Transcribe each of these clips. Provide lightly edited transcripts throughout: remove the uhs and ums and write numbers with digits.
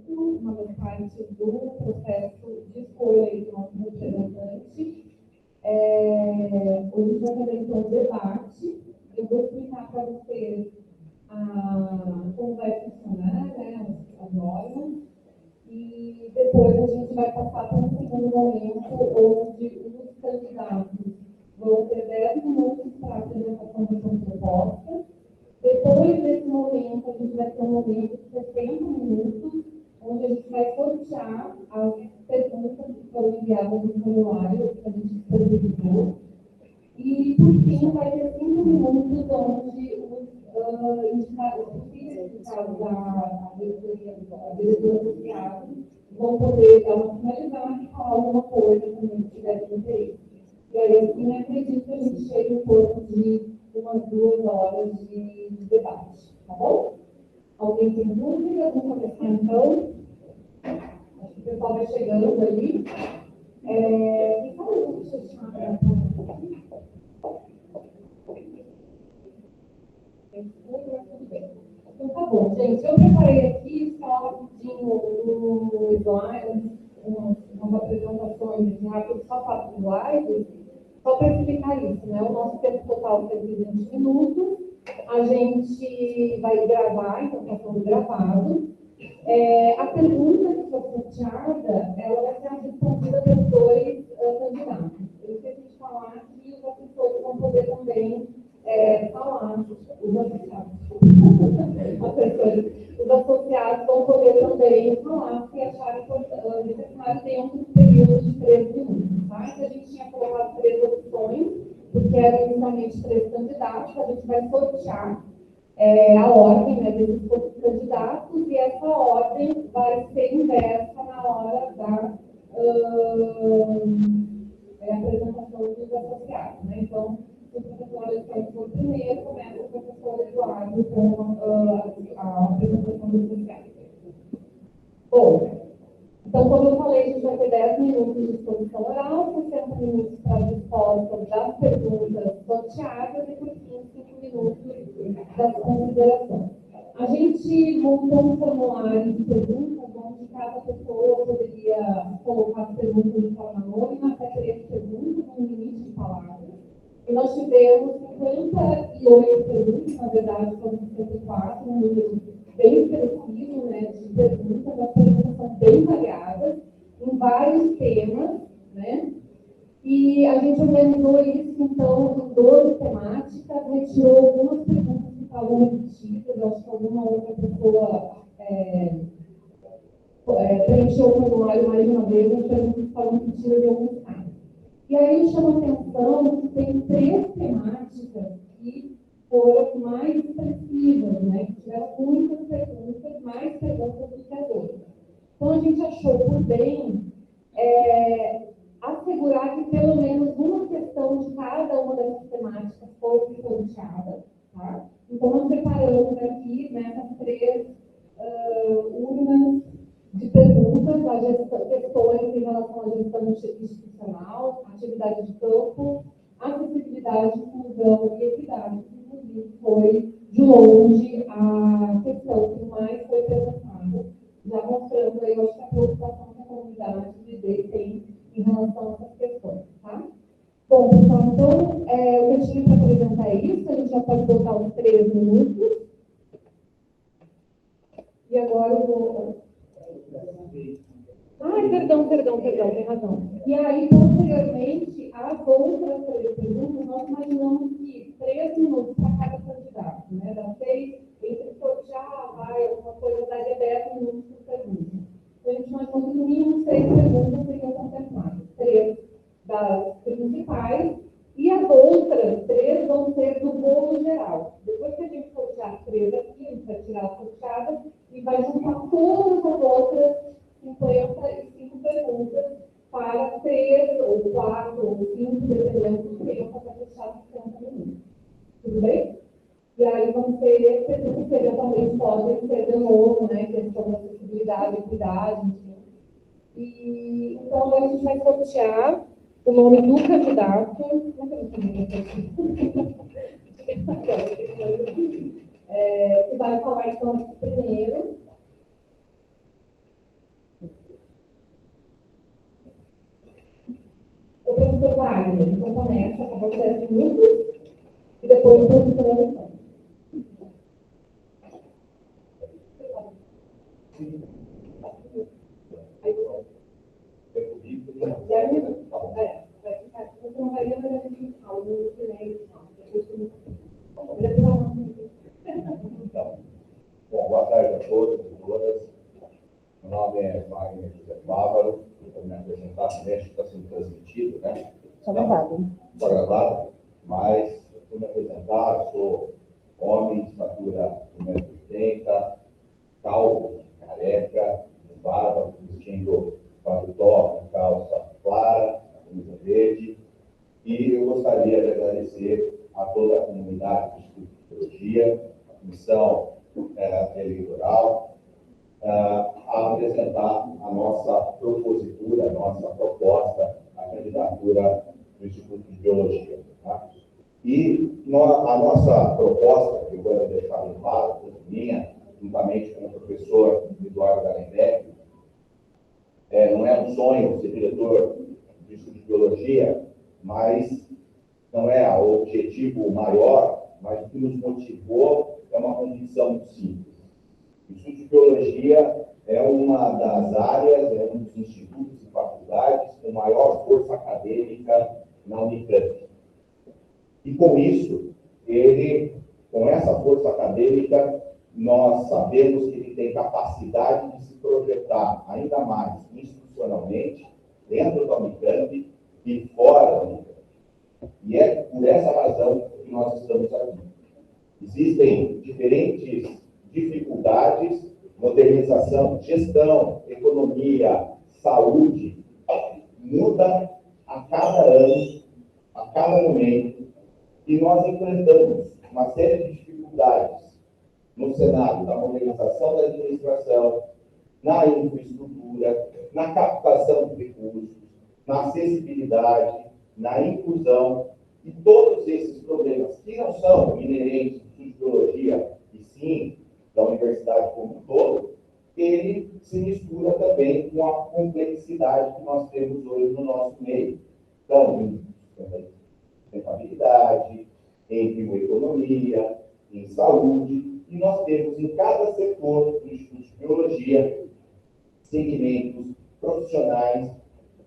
uma das partes do processo de escolha do nosso representante. Hoje a gente vai fazer então um debate. Eu vou explicar para vocês como vai funcionar, né, as normas, e depois a gente vai passar para um segundo momento onde os candidatos vão ter 10 minutos para a apresentação da sua proposta. Depois desse momento, a gente vai ter um momento de 60 minutos, onde a gente vai sortear as perguntas que foram enviadas no formulário que a gente disponibilizou. E, por fim, vai ter 5 minutos onde os indicados da diretora associada vão poder dar uma finalizada e falar alguma coisa também que tiver interesse. E aí, assim, acredito que a gente chegue em torno de umas 2 horas de debate, tá bom? Alguém tem dúvida? Vamos começar então. Acho que o pessoal vai chegando ali. Deixa eu chamar para então, tá bom, gente. Eu preparei aqui só rapidinho no slide, umas apresentações rápidas, só 4 slides, só para explicar isso, né? O nosso tempo total é de 20 minutos. A gente vai gravar, então está sendo gravado. A pergunta que foi sorteada, ela vai ser respondida pelos 2 candidatos. Eu esqueci de falar que os assessores vão poder também falar, os associados vão poder também falar se acharem necessário ter um período de 13 minutos. Tá? Então, a gente tinha colocado 3 opções, porque eram inicialmente 3 candidatos, a gente vai sortear a ordem, né, desses candidatos, e essa ordem vai ser inversa na hora da apresentação dos associados. Né? Então, o professor Alexandre for primeiro, começa o professor Eduardo com a apresentação dos associados. Bom, então, como eu falei, a gente vai ter 10 minutos de exposição oral, 60 minutos para a resposta das perguntas sorteadas e, por fim, 5 minutos das considerações. A gente montou um formulário de perguntas onde cada pessoa poderia colocar as perguntas de forma anônima, até 3 perguntas, um limite de palavras. E nós tivemos 58 perguntas, na verdade, foram 54, um número bem expressivo, né, de perguntas. As perguntas são bem variadas, em vários temas, né? E a gente organizou isso, então, em 12 temáticas, retirou algumas perguntas que estavam repetidas, acho que alguma outra pessoa preencheu o formulário mais de uma vez, as perguntas estavam repetidas em alguns casos. E aí chama atenção que tem 3 temáticas que foram mais expressivas, né? Que tiveram muitas perguntas, mais perguntas do que as outras. Então, a gente achou por bem assegurar que pelo menos uma questão de cada uma dessas temáticas fosse sorteada, tá? Então, nós preparamos aqui, né, essas 3 urnas de perguntas, questões em relação à gestão institucional, atividade de campo, acessibilidade, inclusão e equidade. Inclusive, foi, de longe, a questão que mais foi perguntada, já mostrando aí, eu acho que a preocupação que a comunidade tem em relação a essas questões, tá? Bom, pessoal, então, o que eu tinha para apresentar é isso, a gente já pode botar os 3 minutos. E agora eu vou... perdão, tem razão. E aí, posteriormente, as outras 3 perguntas, nós imaginamos que 3 minutos para cada candidato, né? Das 6, entre sortear, alguma coisa, daria 10 minutos por pergunta. Então, a gente imaginou que no mínimo 6 perguntas seriam contempladas. 3 das principais, e as outras 3 vão ser do bolo geral. Depois que a gente sortear as 3 aqui, a gente vai tirar as sorteadas e vai juntar todas as outras 55 perguntas para 3, ou 4, ou 5, dependendo do tempo, para fechar os 60 minutos. Tudo bem? E aí vão ter perguntas que eventualmente podem ser de novo, né? Questão da acessibilidade, equidade, enfim. E então agora a gente vai sortear o nome do candidato. Que vai falar então primeiro. área. Então, começa com o processo de núcleos e depois o profissionalização. Você não vai ver, mas a gente fala no silêncio, Bom, boa tarde a todos e todas. Meu nome é Wagner José Bávaro. Vou me apresentar também, acho que está sendo transmitido, né? Está gravado. Está gravado, mas vou me apresentar. Sou homem, estatura 1,80 m, calvo, careca, barba, vestindo paletó, calça clara, camisa verde. E eu gostaria de agradecer a toda a comunidade de psicologia, a comissão eleitoral, a apresentar a nossa propositura, a nossa proposta, a candidatura do Instituto de Biologia. Tá? E a nossa proposta, que eu vou deixar bem claro, minha, juntamente com o professor Eduardo Galenbeck, não é um sonho ser diretor do Instituto de Biologia, mas não é o objetivo maior, mas o que nos motivou é uma condição muito simples. O Instituto de Biologia é uma das áreas, é um dos institutos e faculdades com maior força acadêmica na Unicamp. E com isso, com essa força acadêmica, nós sabemos que ele tem capacidade de se projetar ainda mais institucionalmente dentro da Unicamp e fora da Unicamp. E é por essa razão que nós estamos aqui. Existem diferentes dificuldades, modernização, gestão, economia, saúde, muda a cada ano, a cada momento, e nós enfrentamos uma série de dificuldades no cenário da modernização da administração, na infraestrutura, na captação de recursos, na acessibilidade, na inclusão, e todos esses problemas que não são inerentes de biologia, e sim da universidade como um todo, ele se mistura também com a complexidade que nós temos hoje no nosso meio. Então, em sustentabilidade, em bioeconomia, em saúde, e nós temos em cada setor do Instituto de Biologia segmentos profissionais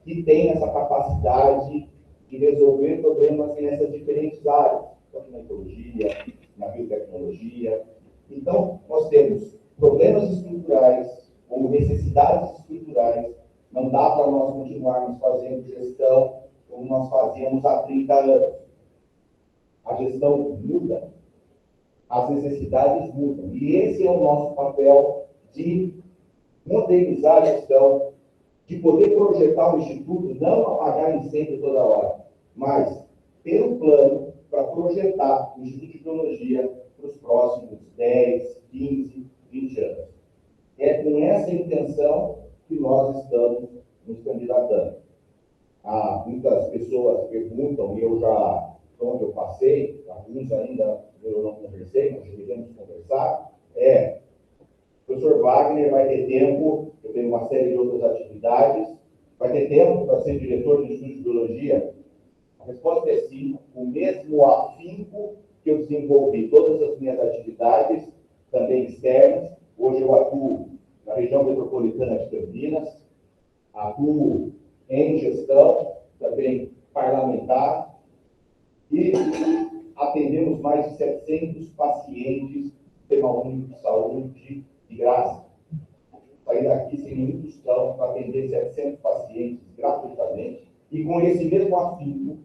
que têm essa capacidade de resolver problemas nessas diferentes áreas, tanto na ecologia, na biotecnologia. Então, nós temos problemas estruturais, ou necessidades estruturais. Não dá para nós continuarmos fazendo gestão como nós fazíamos há 30 anos. A gestão muda, as necessidades mudam. E esse é o nosso papel de modernizar a gestão, de poder projetar o Instituto, não apagar incêndio toda hora, mas ter um plano para projetar o Instituto de Biologia para os próximos 10, 15, 20 anos. É com essa intenção que nós estamos nos candidatando. Muitas pessoas perguntam, e eu já, onde eu passei, alguns ainda eu não conversei, mas devemos conversar, o professor Wagner vai ter tempo, eu tenho uma série de outras atividades, vai ter tempo para ser diretor do Instituto de Biologia? A resposta é sim, o mesmo afinco que eu desenvolvi todas as minhas atividades, também externas. Hoje eu atuo na região metropolitana de Campinas, atuo em gestão, também parlamentar, e atendemos mais de 700 pacientes do Sistema Único de Saúde de graça. Saí daqui sem nenhum tostão para atender 700 pacientes gratuitamente, e com esse mesmo afinco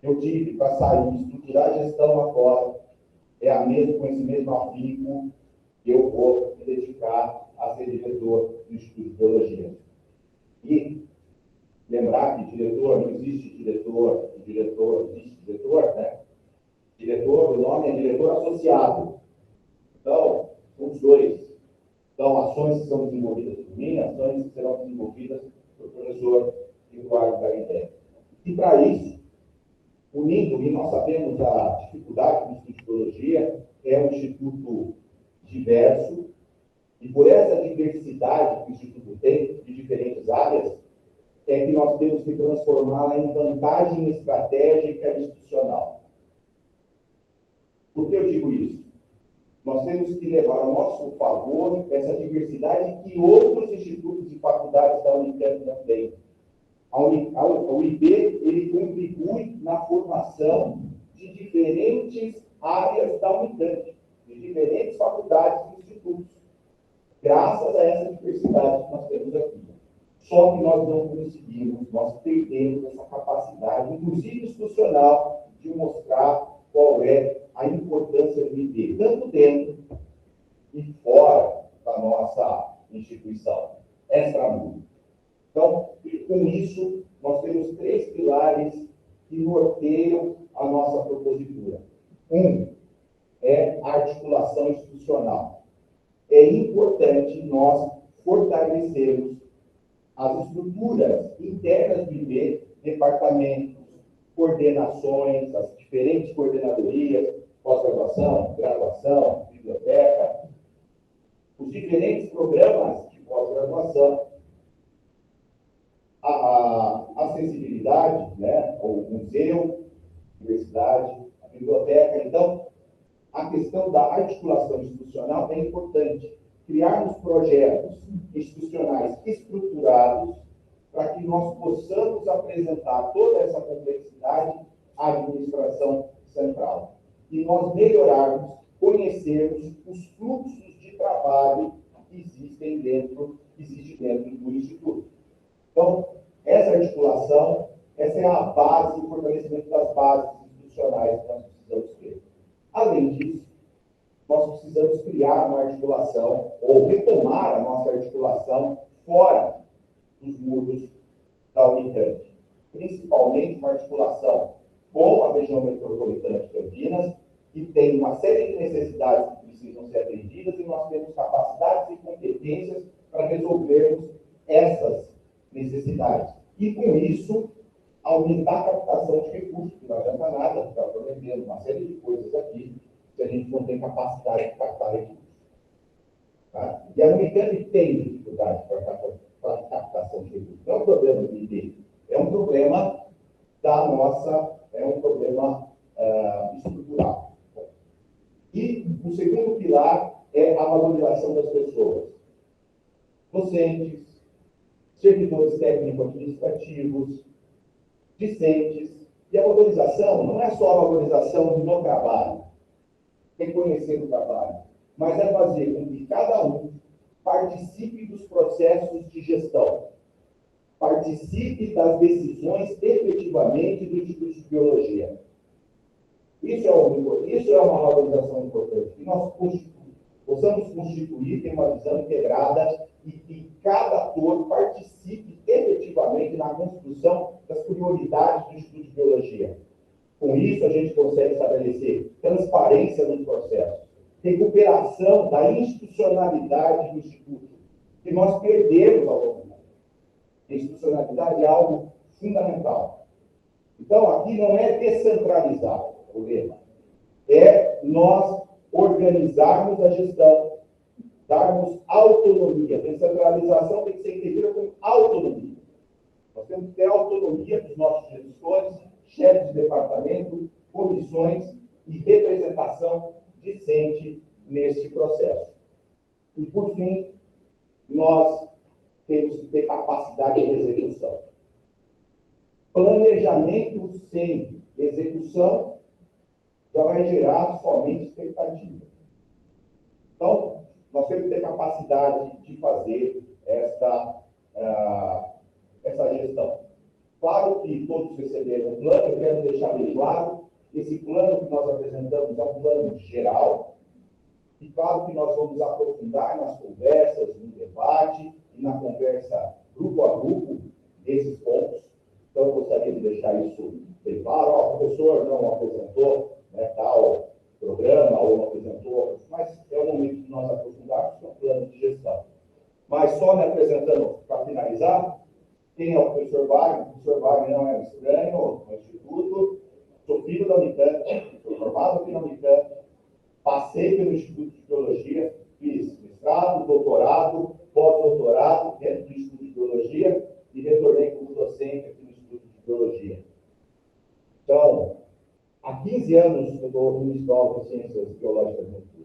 eu tive para sair e estruturar a gestão lá fora. Com esse mesmo afinco que eu vou me dedicar a ser diretor do Instituto de Biologia. E lembrar que diretor, não existe diretor, existe diretor, né? Diretor, o nome é diretor associado. Então, os dois. Então, ações que são desenvolvidas por mim, ações que serão desenvolvidas pelo professor Eduardo Galenbeck. E para isso, unindo, e nós sabemos a dificuldade do Instituto de Biologia, é um instituto diverso, e por essa diversidade que o Instituto tem, de diferentes áreas, é que nós temos que transformá-la em vantagem estratégica institucional. Por que eu digo isso? Nós temos que levar ao nosso favor essa diversidade que outros institutos e faculdades da Unicamp não têm. A UIP, ele contribui na formação de diferentes áreas da Unicamp, de diferentes faculdades e institutos, graças a essa diversidade que nós temos aqui. Só que nós não conseguimos, nós perdemos essa capacidade, inclusive institucional, de mostrar qual é a importância do IP, tanto dentro e fora da nossa instituição, extramundo. Então, com isso, nós temos 3 pilares que norteiam a nossa propositura. Um é a articulação institucional. É importante nós fortalecermos as estruturas internas do IP, departamentos, coordenações, as diferentes coordenadorias, pós-graduação, graduação, biblioteca, os diferentes programas de pós-graduação, a acessibilidade, né, o museu, a universidade, a biblioteca. Então, a questão da articulação institucional é importante. Criarmos projetos institucionais estruturados para que nós possamos apresentar toda essa complexidade à administração central. E nós melhorarmos, conhecermos os fluxos de trabalho que existem dentro do Instituto. Então, essa articulação, essa é a base, o fortalecimento das bases institucionais que nós precisamos ter. Além disso, nós precisamos criar uma articulação, ou retomar a nossa articulação fora dos muros da Unicamp. Principalmente uma articulação com a região metropolitana de Campinas, que tem uma série de necessidades que precisam ser atendidas, e nós temos capacidades e competências para resolvermos essas necessidades. E, com isso, aumentar a captação de recursos, que não adianta nada ficar prometendo uma série de coisas aqui, se a gente não tem capacidade de captar recursos. Tá? E a Unicamp tem dificuldade para a captação de recursos. Não é um problema do IP, é um problema estrutural. E o segundo pilar é a valorização das pessoas. Docentes, servidores técnico-administrativos, discentes. E a valorização não é só a valorização do trabalho, reconhecer o trabalho, mas é fazer com que cada um participe dos processos de gestão, participe das decisões efetivamente do Instituto de Biologia. Isso é uma valorização importante, que nós possamos constituir, ter uma visão integrada e que cada ator participe efetivamente na construção das prioridades do Instituto de Biologia. Com isso, a gente consegue estabelecer transparência no processo, recuperação da institucionalidade do Instituto, que nós perdemos ao longo do tempo. A institucionalidade é algo fundamental. Então, aqui não é descentralizar o lema, é nós organizarmos a gestão, darmos autonomia. Descentralização tem que ser entendida como autonomia. Nós temos que ter autonomia dos nossos gestores, chefes de departamento, comissões e representação decente nesse processo. E, por fim, nós temos que ter capacidade de execução. Planejamento sem execução já vai gerar somente expectativa. Então, nós temos que ter capacidade de fazer essa gestão. Claro que todos receberam um plano, eu quero deixar bem claro, esse plano que nós apresentamos é um plano geral, e claro que nós vamos aprofundar nas conversas, no debate, e na conversa grupo a grupo desses pontos. Então, eu gostaria de deixar isso bem claro. O professor não apresentou, né, tal programa, ou não apresentou, mas é o momento de nós aprofundarmos no plano de gestão. Mas só me apresentando, para finalizar, quem é o professor Wagner? O professor Wagner não é um estranho no Instituto, sou filho da Unicamp, sou formado aqui na Unicamp, passei pelo Instituto de Biologia, fiz mestrado, doutorado, pós-doutorado dentro do Instituto de Biologia e retornei como docente 15 anos no Escola de Ciências Biológicas no Sul.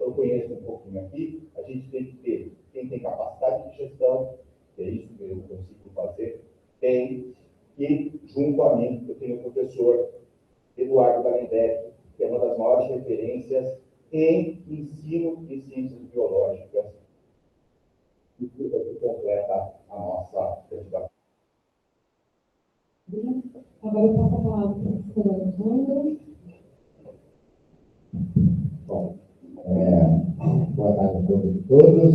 Eu conheço um pouquinho aqui, a gente tem que ter quem tem capacidade de gestão, que é isso que eu consigo fazer, tem, e junto a mim eu tenho o professor Eduardo Galenbeck, que é uma das maiores referências em ensino de ciências biológicas, e que completa a nossa candidatura. Agora eu passo a palavra para o professor Alexandre. Bom, boa tarde a todos e todas.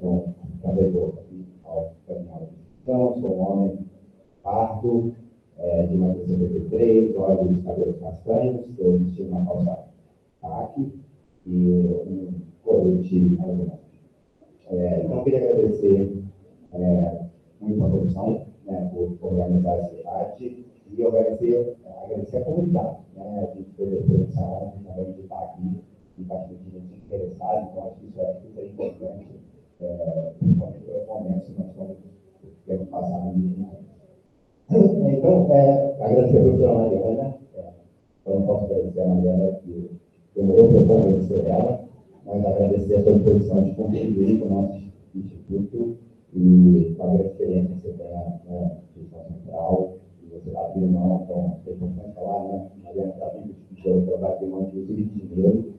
Bom, também estou aqui ao canal de discussão, sou um homem pardo, de 1973, olhos cabelos castanhos, eu vesti uma calça caque e um colete alemão. Então, eu queria agradecer muito a comissão, por organizar esse debate e agradecer a comunidade, a gente teve a exposição também de estar aqui e bastante gente interessada, então acho que isso é importante, principalmente nos momentos que nós temos passado no Então, agradecer a professora Mariana, eu não posso agradecer a Mariana, que demorou para eu convencer ela, mas agradecer a sua disposição de contribuir com o nosso instituto e com a grande experiência que você tem na instituição central, e você está abrindo mão, então é importante falar, Mariana está vindo de trabalho de mão, inclusive de dinheiro,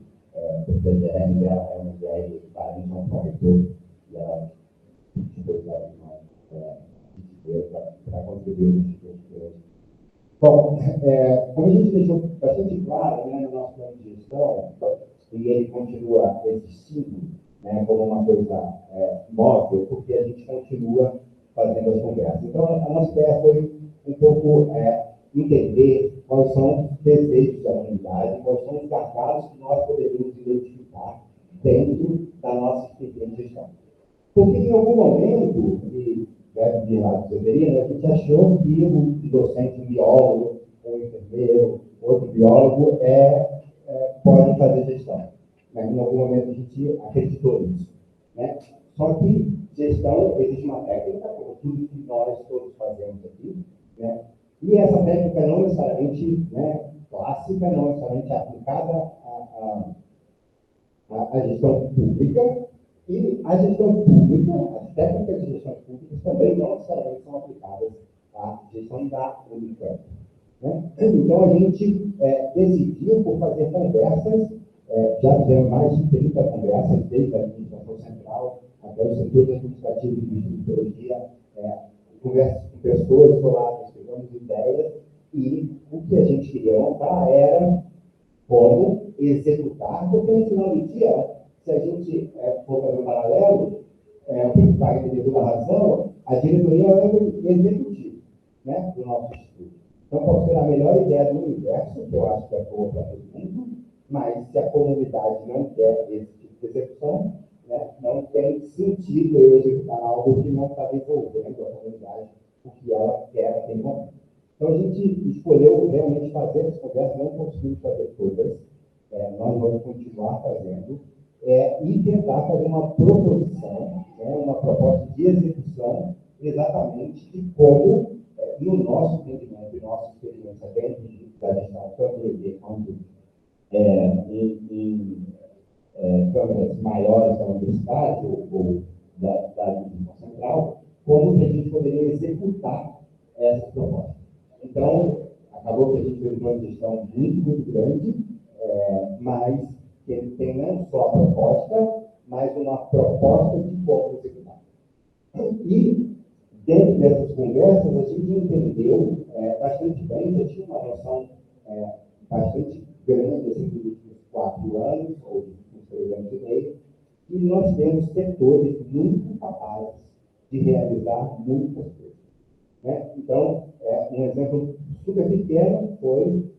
porque a GR dela é uma GR que está em São Paulo, e ela dispôs a mão para contribuir no instituto. Bom, como a gente deixou bastante claro no nosso plano de gestão, e ele continua existindo como uma coisa móvel, porque a gente continua fazendo as conversas. Então, a nossa ideia foi um pouco entender quais são os desejos da comunidade, quais são os gargalos que nós poderíamos identificar dentro da nossa experiência de gestão. Porque em algum momento, e deve vir lá de Severino, a gente achou que o docente, um biólogo, um enfermeiro, outro biólogo, pode fazer gestão. Em algum momento a gente acreditou nisso. Só que gestão existe uma técnica, como tudo que nós todos fazemos aqui, e essa técnica não necessariamente clássica, não necessariamente aplicada à gestão pública, e a gestão pública, as técnicas de gestão pública também não necessariamente são aplicadas à gestão da Unicamp. Então a gente decidiu por fazer conversas, já fizemos mais de 30 conversas, desde a administração central até o setor administrativo de biologia, conversas com pessoas isoladas, pegamos ideias, e o que a gente queria montar era como executar, porque no final do dia, se a gente for fazer um paralelo, o Wagner tem toda a razão, a diretoria é o executivo do nosso instituto. Então, pode ser a melhor ideia do universo, que eu acho que é boa para todo mundo, mas se a comunidade não quer esse tipo de execução, não tem sentido eu executar algo que não está desenvolvendo a comunidade, o que ela quer naquele momento. Então, a gente escolheu realmente fazer essa conversa, não conseguimos fazer todas, nós vamos continuar fazendo, e tentar fazer uma proposição, uma proposta de execução, exatamente de como, no nosso entendimento e nossa experiência dentro da gestão, tanto do ED quanto em câmaras maiores da universidade ou da administração central, como que a gente poderia executar essas propostas. Então, acabou que a gente fez uma gestão muito grande, mas que ele tem não só a proposta, mas uma proposta de como executar. E, dentro dessas conversas, a gente entendeu bastante bem, já tinha uma noção bastante grande assim, dos últimos 4 anos, ou dos 3 anos e meio, e nós temos setores muito capazes de realizar muitas coisas. Então, um exemplo super pequeno foi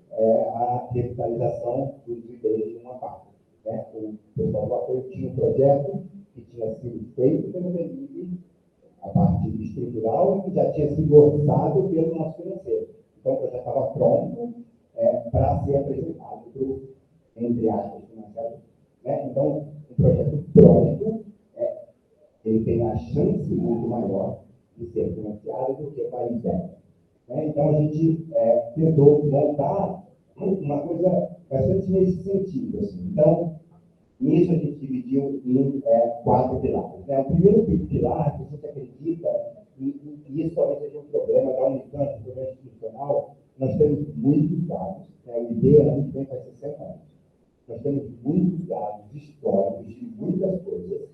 a revitalização dos IDs de uma parte. O pessoal do apoio tinha um projeto que tinha sido feito pelo DENIT, a parte estrutural, que já tinha sido orçado pelo nosso financeiro. Então, o projeto estava pronto para ser apresentado para o, entre aspas, financiador. Então, um projeto pronto, ele tem a chance muito maior de ser financiado do que o país deve. Então, a gente tentou montar uma coisa bastante nesse sentido. Assim. Então, nisso a gente dividiu em 4 pilares. Né? O primeiro pilar, que a gente acredita, e isso talvez seja um problema da Unicamp, um problema institucional, nós temos muitos dados. Né? O IDE ano que vem faz 60 anos. Nós temos muitos dados históricos de muitas coisas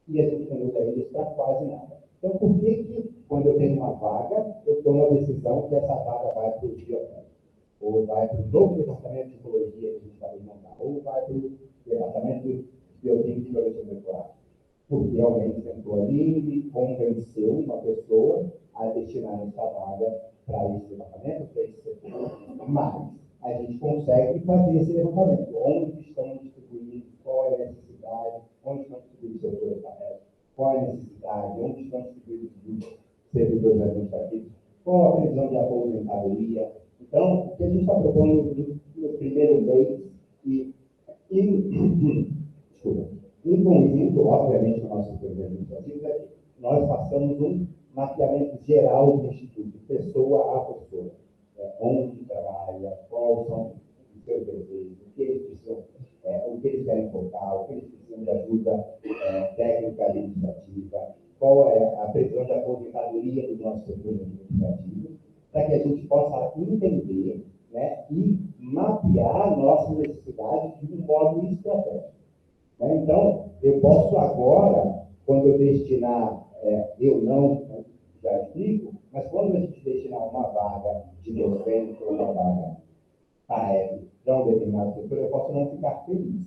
e a gente não usa eles para quase nada. Então, por que, quando eu tenho uma vaga, eu tomo a decisão que essa vaga vai para o Biotécnico, ou vai para o novo departamento de psicologia que a gente vai montar, ou vai para o departamento de bioquímica e biologia molecular? Porque alguém sentou ali e convenceu uma pessoa a destinar essa vaga para esse departamento, para esse setor. Mas a gente consegue fazer esse levantamento. Onde estão distribuídos, qual é a necessidade, onde estão distribuídos os setores da rede, qual é a necessidade, onde estão distribuídos os servidores administrativos, qual a previsão de aposentadoria. Então, o que a gente está propondo no primeiro mês em conjunto, obviamente, com o nosso setor administrativo, é que nós passamos um mapeamento geral do Instituto, pessoa a pessoa. Onde trabalha, quais são os seus desejos, o que eles precisam, o que eles querem focar, o que eles precisam de ajuda técnica administrativa, qual é a previsão de aposentadoria do nosso setor administrativo, para que a gente possa entender, né, e mapear nossas necessidades de um modo estratégico. Né? Então, eu posso agora, quando eu destinar, já explico, mas quando a gente destinar uma vaga de docente ou uma vaga para um determinado setor, eu posso não ficar feliz.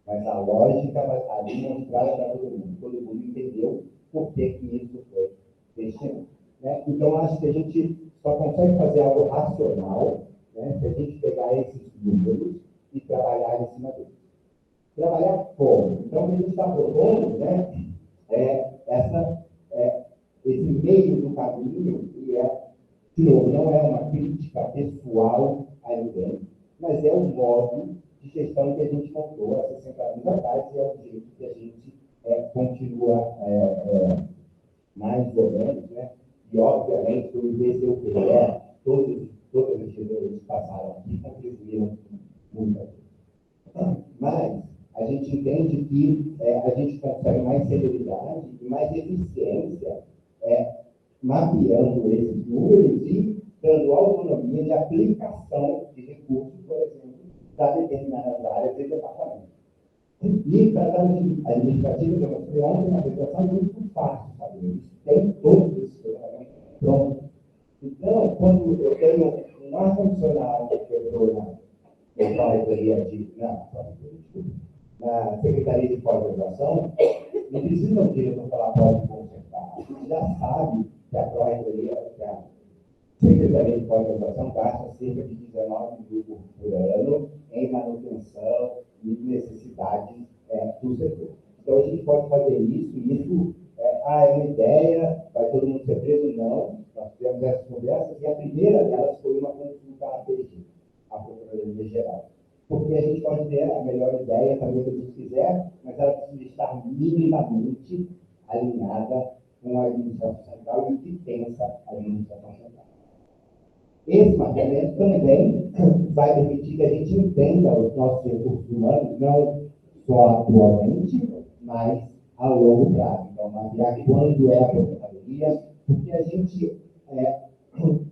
Mas a lógica vai estar demonstrada para todo mundo. Todo mundo entendeu por que isso foi destinado. Né? Então, acho que a gente só consegue fazer algo racional, né, se a gente pegar esses números e trabalhar em cima deles. Trabalhar como? Então, o que a gente está propondo, né, esse meio do caminho, e de novo, não é uma crítica pessoal a ninguém, mas é um modo de gestão que a gente montou há 60 anos atrás e é o jeito que a gente continua mais ou menos, né? E, obviamente, o IBCUPE, todas as gestores que passaram aqui contribuíram muito. Mas a gente entende que a gente consegue mais celeridade e mais eficiência mapeando esses números e dando autonomia de aplicação de recursos, por exemplo, para determinadas áreas e departamentos. E para a administrativa, que eu mostrei ontem na apresentação, é muito fácil fazer isso. Tem todos esses departamentos prontos. Então, quando eu tenho um ar-condicionado que eu estou na Secretaria de Pós-Graduação, não precisa um diretor falar pode consertar. A gente já sabe que a Secretaria de Pós-Graduação gasta cerca de 19 mil por ano em manutenção e necessidades do setor. Então, a gente pode fazer isso, e isso é uma ideia, vai todo mundo ser preso? Não. Nós tivemos essas conversas, e a primeira delas foi uma consulta à APG, a Procuradoria Geral. Porque a gente pode ter a melhor ideia, também o que a gente quiser, mas ela precisa estar minimamente alinhada com a administração central e o que pensa a administração central. Esse mapeamento também vai permitir que a gente entenda os nossos recursos humanos, não só atualmente, mas a longo prazo. Então, mapear quando é a aposentadoria, porque a gente,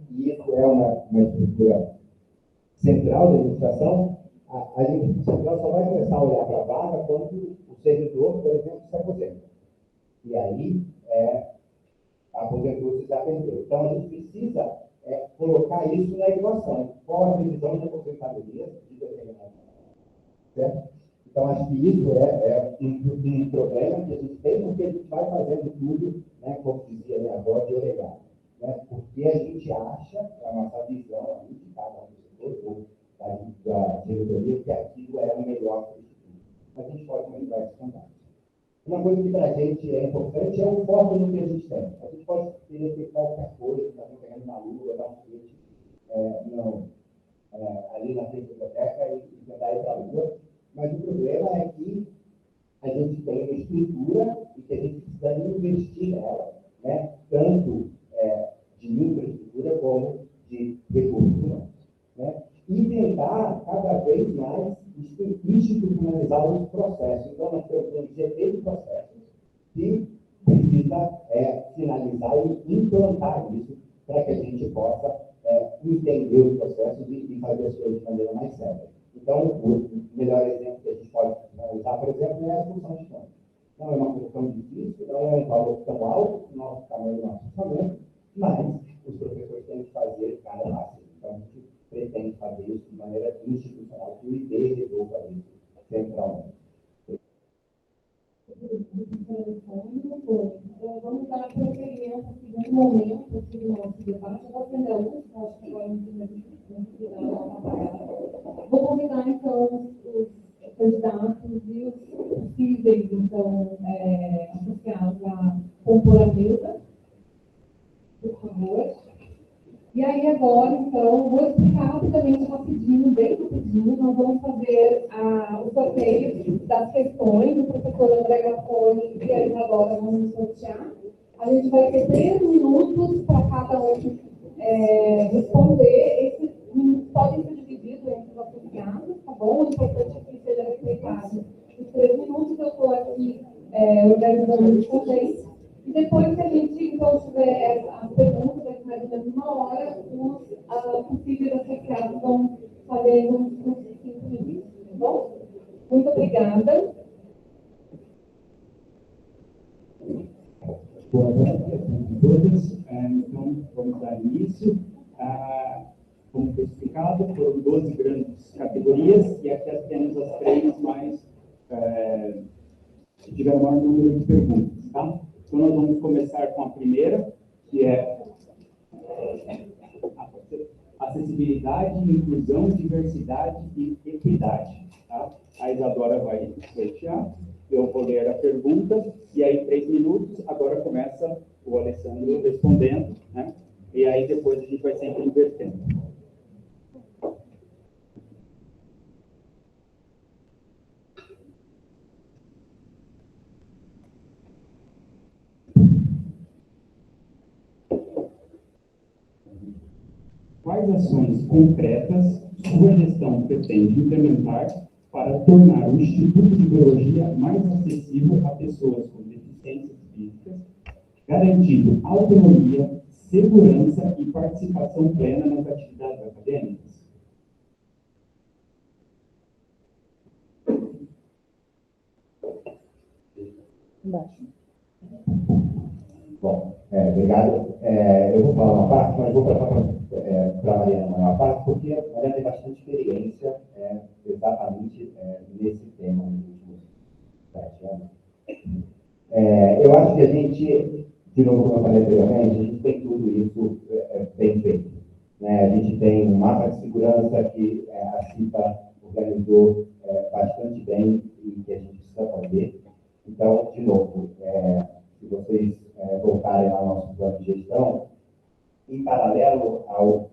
e isso é uma estrutura central da administração, a administração central só vai começar a olhar para a vaga quando o servidor, por exemplo, se aposenta. E aí, aposentou-se já perdeu. Então, a gente precisa colocar isso na equação. Qual a previsão de aposentadoria de determinado? Certo? Então, acho que isso é um problema que a gente tem, porque a gente vai fazendo tudo, né, como dizia minha avó, de oregado. Né? Porque a gente acha, a nossa visão ali, de cada um dos setores, da diretoria, que aquilo é o melhor para o instituto. Mas a gente pode mudar esse contato. Uma coisa que para a gente é importante é o foco no que a gente tem. A gente pode ter qualquer coisa, está pegando na lua, dar um skate ali na frente da biblioteca e tentar ir para a lua. Mas o problema é que a gente tem uma estrutura e que a gente precisa investir nela, né? Tanto de infraestrutura como de recursos humanos. Né? E tentar finalizar os processos. Então, nós temos uma GT de processos que precisa finalizar e implantar isso para que a gente possa entender os processos e fazer as coisas de maneira mais séria. Então, o melhor exemplo que a gente pode usar, por exemplo, é a função de campo. Não é uma função difícil, não é um valor tão alto, o nosso tamanho do nosso orçamento, mas os professores têm que fazer cada passo. Então, a gente pretende fazer isso de maneira institucional, que o ID resolva isso centralmente. Vamos dar prosseguimento ao segundo momento do nosso debate. Eu vou atender alguns, acho que agora vou convidar, então, os candidatos e os possíveis, então, associados a compor a mesa, por favor. E aí, agora, então, vou explicar rapidinho, bem rapidinho. Nós vamos fazer o sorteio das questões. O professor André Gaffoni e a Isadora vão nos sortear. A gente vai ter 3 minutos para cada um responder. Esses minutos podem ser divididos entre os associados, tá bom? O importante é que seja respeitado os 3 minutos. Eu estou aqui organizando os sorteios. E depois que a gente, então, tiver as perguntas, daqui mais ou menos 1 hora, os possíveis associados vão fazer uns 5 minutos, tá bom? Muito obrigada. Boa noite a todos. Então, vamos dar início. Como foi explicado, foram 12 grandes categorias e aqui temos as 3 mais que tiveram o maior número de perguntas, tá? Então, nós vamos começar com a primeira, que é acessibilidade, inclusão, diversidade e equidade. Tá? A Isadora vai sortear, eu vou ler a pergunta, e aí 3 minutos, agora começa o Alessandro respondendo, né? E aí depois a gente vai sempre invertendo. Quais ações concretas sua gestão pretende implementar para tornar o Instituto de Biologia mais acessível a pessoas com deficiências físicas, garantindo autonomia, segurança e participação plena nas atividades acadêmicas? Bom, obrigado. Eu vou falar uma parte, mas vou passar para a Mariana uma parte, porque a Mariana tem bastante experiência exatamente nesse tema nos últimos 7 anos. Eu acho que a gente, de novo, como eu falei anteriormente, a gente tem tudo isso bem feito. Né? A gente tem um mapa de segurança que a CIPA organizou bastante bem e que a gente precisa fazer. Então, de novo, se vocês voltarem ao nosso plano de gestão, em paralelo ao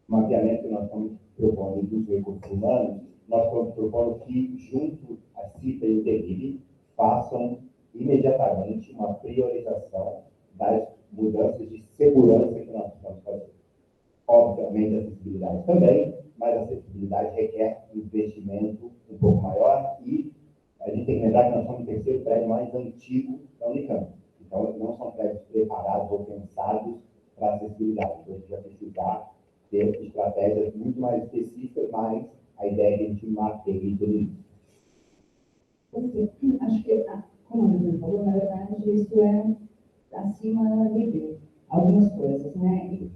mapeamento que nós estamos propondo dos recursos humanos, nós estamos propondo que, junto à CIPA e o DENIB, façam imediatamente uma priorização das mudanças de segurança que nós estamos fazendo. Obviamente, a acessibilidade também, mas a acessibilidade requer investimento um pouco maior e a gente tem que lembrar que nós somos o 3º prédio mais antigo da Unicamp. Então, não são prédios preparados ou pensados para acessibilidade. Então, a gente vai precisar ter estratégias muito mais específicas, mas a ideia é que a gente mapeie tudo isso. Acho que, como a Ana falou, na verdade, isso é acima de algumas coisas, né? E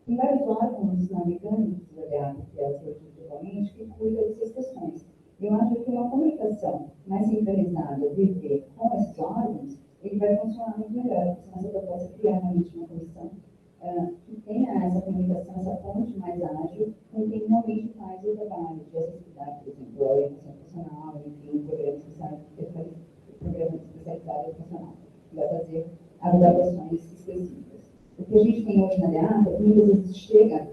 tem vários órgãos americanos, que é o seu principalmente, que cuida dessas questões. Eu acho que uma comunicação mais centralizada, VP, com esses órgãos, ele vai funcionar muito melhor. Se você possa criar realmente uma comissão que tenha essa comunicação, essa ponte mais ágil, com quem realmente faz o trabalho de acessibilidade, por exemplo, a orientação profissional, enfim, o programa especializado educacional, que vai fazer adaptações específicas. O que a gente tem hoje na DEATA, muitas vezes chega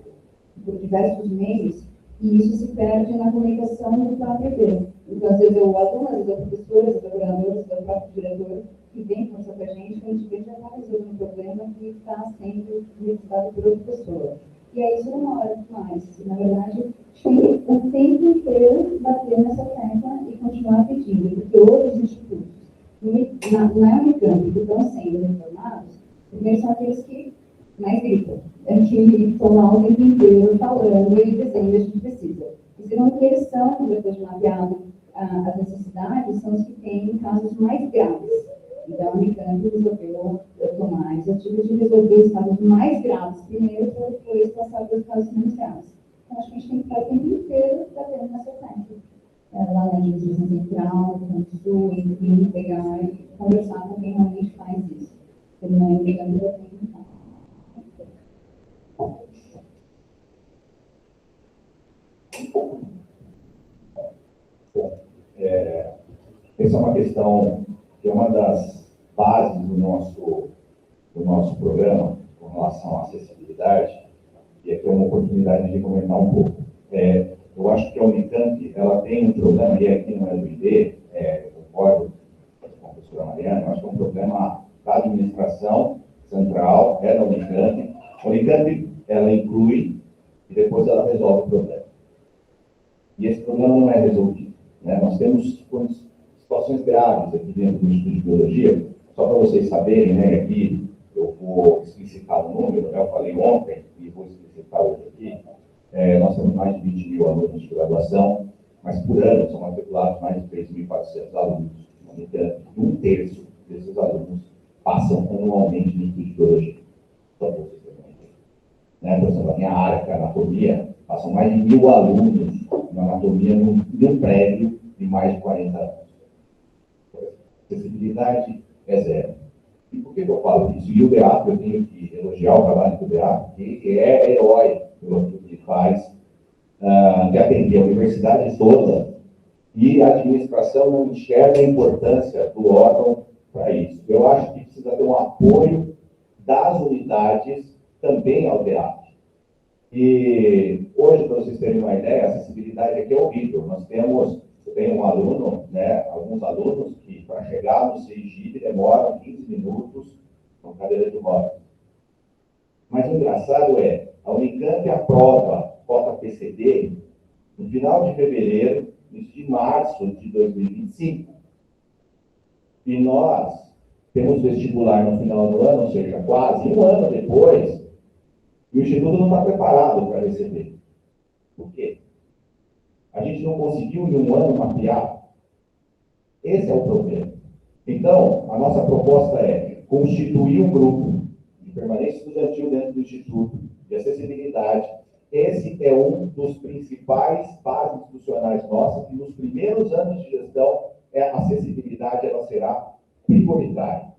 por diversos meios, e isso se perde na comunicação do próprio EP. Então, às vezes, é o aluno, às vezes, é o professor, às vezes, é o coordenador, às vezes, é o próprio diretor, que vem conversar com a gente vê que já está resolvendo um problema que está sendo realizado por outra pessoa. E aí isso demora mais. Na verdade, tem o tempo inteiro bater nessa tecla e continuar pedindo, porque outros institutos na Unicamp que estão sendo reformados, primeiro são aqueles que mais gritam, que estão lá o tempo inteiro falando e dizendo que a gente precisa. E segundo que eles são, depois de mapeado as necessidades, são os que têm casos mais graves. Então, a Unicamp resolveu tomar a iniciativa de resolver os casos mais graves primeiro, para depois passar para os casos menos graves. Então, acho que a gente tem que ficar o tempo inteiro batendo nessa tecla. Lá na administração central, no Sul, enfim, pegar e conversar com quem realmente faz isso. Porque não é Unicamp que eu tenho que falar. Essa é uma questão que é uma das bases do nosso programa com relação à acessibilidade, e aqui é uma oportunidade de comentar um pouco. Eu acho que a Unicamp ela tem um problema, e aqui não é do ID, eu concordo com a professora Mariana, eu acho que é um problema da administração central, da Unicamp. A Unicamp, ela inclui e depois ela resolve o problema. E esse problema não é resolvido, né? Nós temos situações graves aqui dentro do Instituto de Biologia, só para vocês saberem, né, aqui eu vou explicitar o número, eu falei ontem e vou explicitar hoje aqui. Nós temos mais de 20 mil alunos de graduação, mas por ano são matriculados mais de 3.400 alunos. Então, um terço desses alunos passam anualmente no Instituto de Biologia. Só para vocês terem uma ideia. Por exemplo, a minha área, que é a anatomia, passam mais de 1.000 alunos na anatomia num prédio de mais de 40 anos. Acessibilidade é zero. E por que eu falo isso? E o BEAP, eu tenho que elogiar o trabalho do BEAP, que é herói pelo que faz, de atender a universidade toda, e a administração não enxerga a importância do órgão para isso. Eu acho que precisa ter um apoio das unidades também ao BEAP. E hoje, para vocês terem uma ideia, a acessibilidade aqui é horrível. Eu tenho um aluno, né, alguns alunos que para chegar no CIGIB demoram 15 minutos com cadeira de rodas. Mas o engraçado a Unicamp aprova cota PCD no final de fevereiro, de março de 2025. E nós temos vestibular no final do ano, ou seja, quase um ano depois, e o Instituto não está preparado para receber. Por quê? A gente não conseguiu em um ano mapear. Esse é o problema. Então, a nossa proposta é constituir um grupo de permanência estudantil dentro do Instituto de acessibilidade. Esse é um dos principais bases institucionais nossas, que nos primeiros anos de gestão, a acessibilidade ela será prioritária.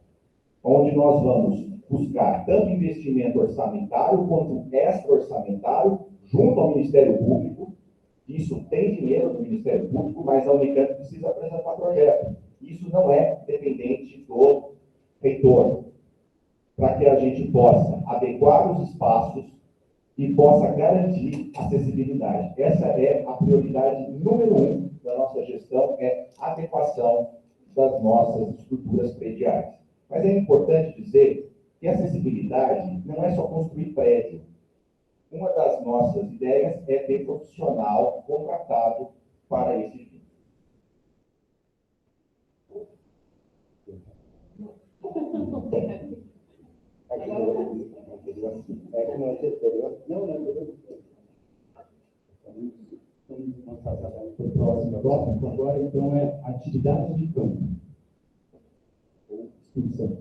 Onde nós vamos buscar tanto investimento orçamentário quanto extra-orçamentário junto ao Ministério Público. Isso tem dinheiro do Ministério Público, mas a Unicamp precisa apresentar projeto. Isso não é dependente do reitor, para que a gente possa adequar os espaços e possa garantir acessibilidade. Essa é a prioridade número 1 da nossa gestão, a adequação das nossas estruturas prediais. Mas é importante dizer que acessibilidade não é só construir prédio. Uma das nossas ideias é ter profissional contratado para esse fim. Agora, então, é atividade de campo. Discussão.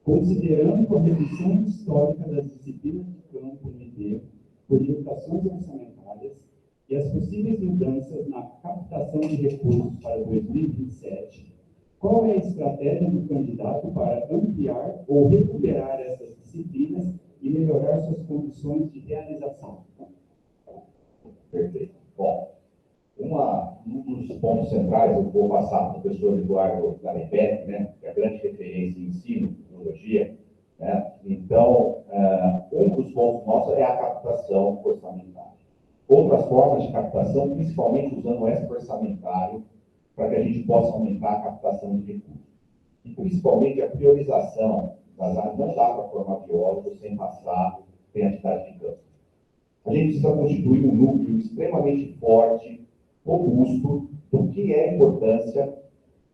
Considerando a redução histórica das disciplinas de campo no ID por limitações orçamentárias e as possíveis mudanças na captação de recursos para 2027, qual é a estratégia do candidato para ampliar ou recuperar essas disciplinas e melhorar suas condições de realização? Perfeito. Bom, um dos pontos centrais, eu vou passar para o professor Eduardo Garibet, né, que é a grande referência em ensino, tecnologia, né? Então, um dos pontos nossos é a captação orçamentária. Outras formas de captação, principalmente usando o extra orçamentário, para que a gente possa aumentar a captação de recursos. E principalmente a priorização das áreas. Não dá para formar biólogo sem passar pela atividade de campo. A gente precisa constituir um núcleo extremamente forte, robusto, do que é a importância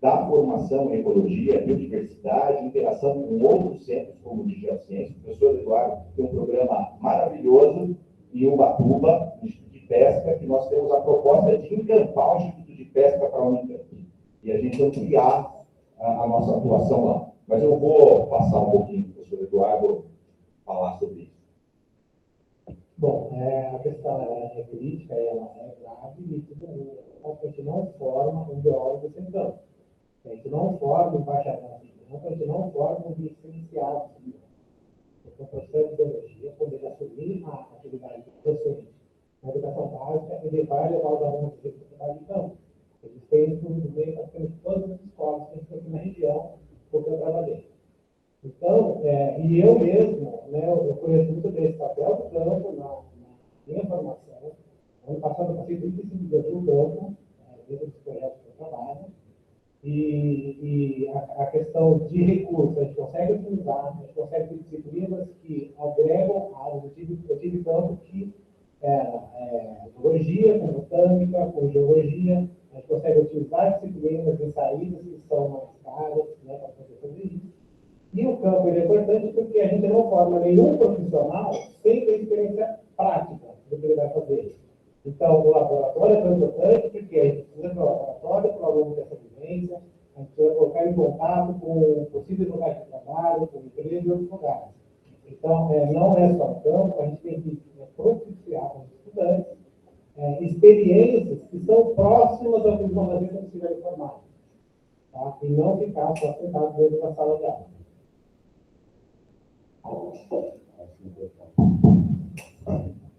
da formação em ecologia, biodiversidade, interação com outros centros como o de Geociência. O professor Eduardo tem um programa maravilhoso em Ubatuba, no Instituto de Pesca, que nós temos a proposta de encampar o Instituto de Pesca para o Unicamp. E a gente ampliar a nossa atuação lá. Mas eu vou passar um pouquinho para o professor Eduardo falar sobre isso. Bom, a questão é crítica, ela é grave, e a gente não forma um biólogo sem campo. A gente não forma um bacharel em campo, a gente não forma um licenciado em campo. Porque o professor de biologia, quando ele assumir a atividade docente na educação básica, ele vai levar os alunos de atividade de campo. Eles têm isso no meio praticamente todas as escolas que a gente tem aqui na região, porque eu trabalhei. Então, e eu mesmo, né, eu conheço muito bem esse papel do campo na minha formação. Ano passado eu passei 35 dias no campo, dentro dos projetos que eu trabalho, e a questão de recursos, a gente consegue utilizar, a gente consegue ter disciplinas que agregam ao objetivo de campo, que é biologia, com botânica, com geologia. A gente consegue utilizar disciplinas e saídas que são mais caras, né, para fazer sobre isso. E o campo é importante porque a gente não forma nenhum profissional sem ter experiência prática do que ele vai fazer. Então, o laboratório é tão importante porque a gente precisa do laboratório para o aluno ter essa vivência, a gente precisa colocar em contato com possíveis lugares de trabalho, com empresas e outros lugares. Então, não é só o campo, a gente tem que propiciar com os estudantes experiências que são próximas ao que eles vão fazer quando estiverem formados. Tá? E não ficar só sentado dentro da sala de aula.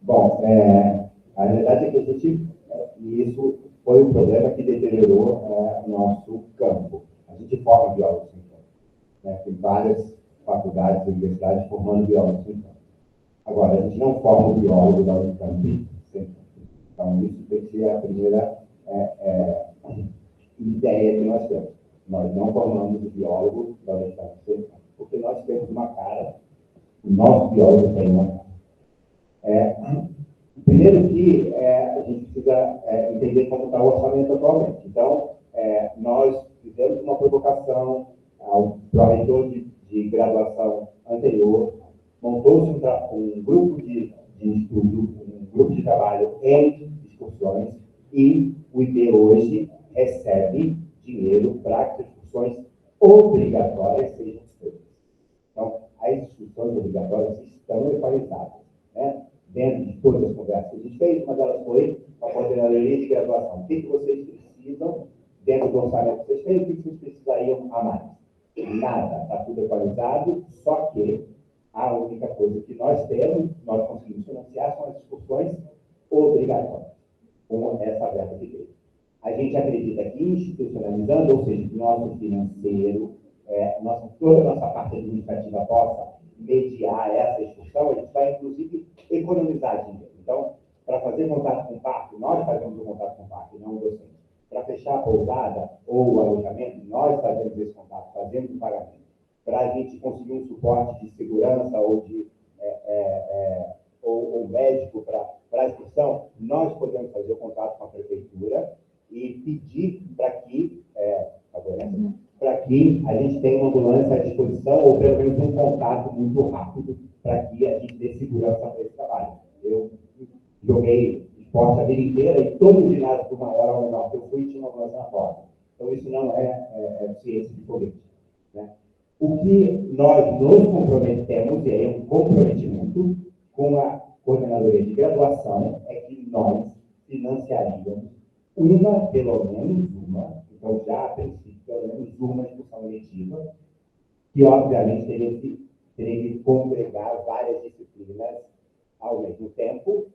Bom, a realidade é que a gente, e isso foi um problema que deteriorou o nosso campo. A gente forma biólogos em campo. Né? Tem várias faculdades e universidades formando biólogos em campo. Agora, a gente não forma o biólogo da Unicamp sem campo. Então, isso tem que ser a primeira ideia que nós temos. Nós não formamos o biólogo da Unicamp sem campo, porque nós temos uma cara. O nosso biólogo tem uma cara. Primeiro que a gente precisa entender como está o orçamento atualmente. Então, nós fizemos uma provocação ao pró-reitor de graduação anterior, montou-se um grupo de estudo, um grupo de trabalho em discussões, e o IP hoje recebe dinheiro para que as discussões obrigatórias sejam feitas. Então, as discussões obrigatórias estão equalizadas, né? Dentro de todas as conversas que a gente fez, uma delas foi a coordenadoria de graduação. O que vocês precisam, dentro do orçamento que vocês têm, o que vocês precisariam a mais? Nada, está tudo equalizado, só que a única coisa que nós temos, nós conseguimos financiar, são as discussões obrigatórias, com essa verba de greve. A gente acredita que institucionalizando, ou seja, que nosso financeiro, toda a nossa parte administrativa possa mediar essa discussão, a gente vai, inclusive, economizar dinheiro. Então, para fazer contato com o parque, nós fazemos o contato com o parque, não o docente. Para fechar a pousada ou o alojamento, nós fazemos esse contato, fazemos o pagamento. Para a gente conseguir um suporte de segurança ou ou médico para a excursão, nós podemos fazer o contato com a prefeitura e pedir para que a gente tenha uma ambulância à disposição, ou pelo menos um contato muito rápido, para que a gente dê segurança para esse trabalho. Eu joguei esporte a vida inteira e todo o ginásio do maior ao menor que eu fui tinha uma ambulância na porta. Então, isso não é ciência de foguete. Né? O que nós nos comprometemos, e aí é um comprometimento com a coordenadoria de graduação, é que nós financiaríamos pelo menos uma, então já a princípio, pelo menos uma discussão eletiva, que obviamente teria que congregar várias disciplinas ao mesmo tempo,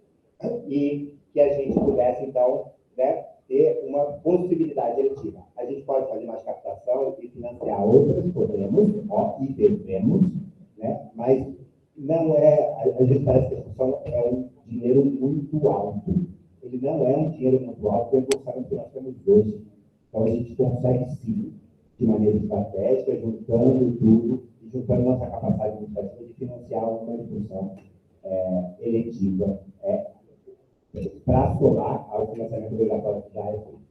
e que a gente pudesse, então, né, ter uma possibilidade eletiva. A gente pode fazer mais captação e financiar outras, podemos, e devemos, né, mas não é, a gente parece que a discussão é um dinheiro muito alto. Ele não é um dinheiro muito alto pelo orçamento que nós temos hoje. Então, a gente consegue, sim, de maneira estratégica, juntando tudo, e juntando nossa capacidade administrativa de financiar uma instituição eletiva para somar ao financiamento obrigatório que já é feito.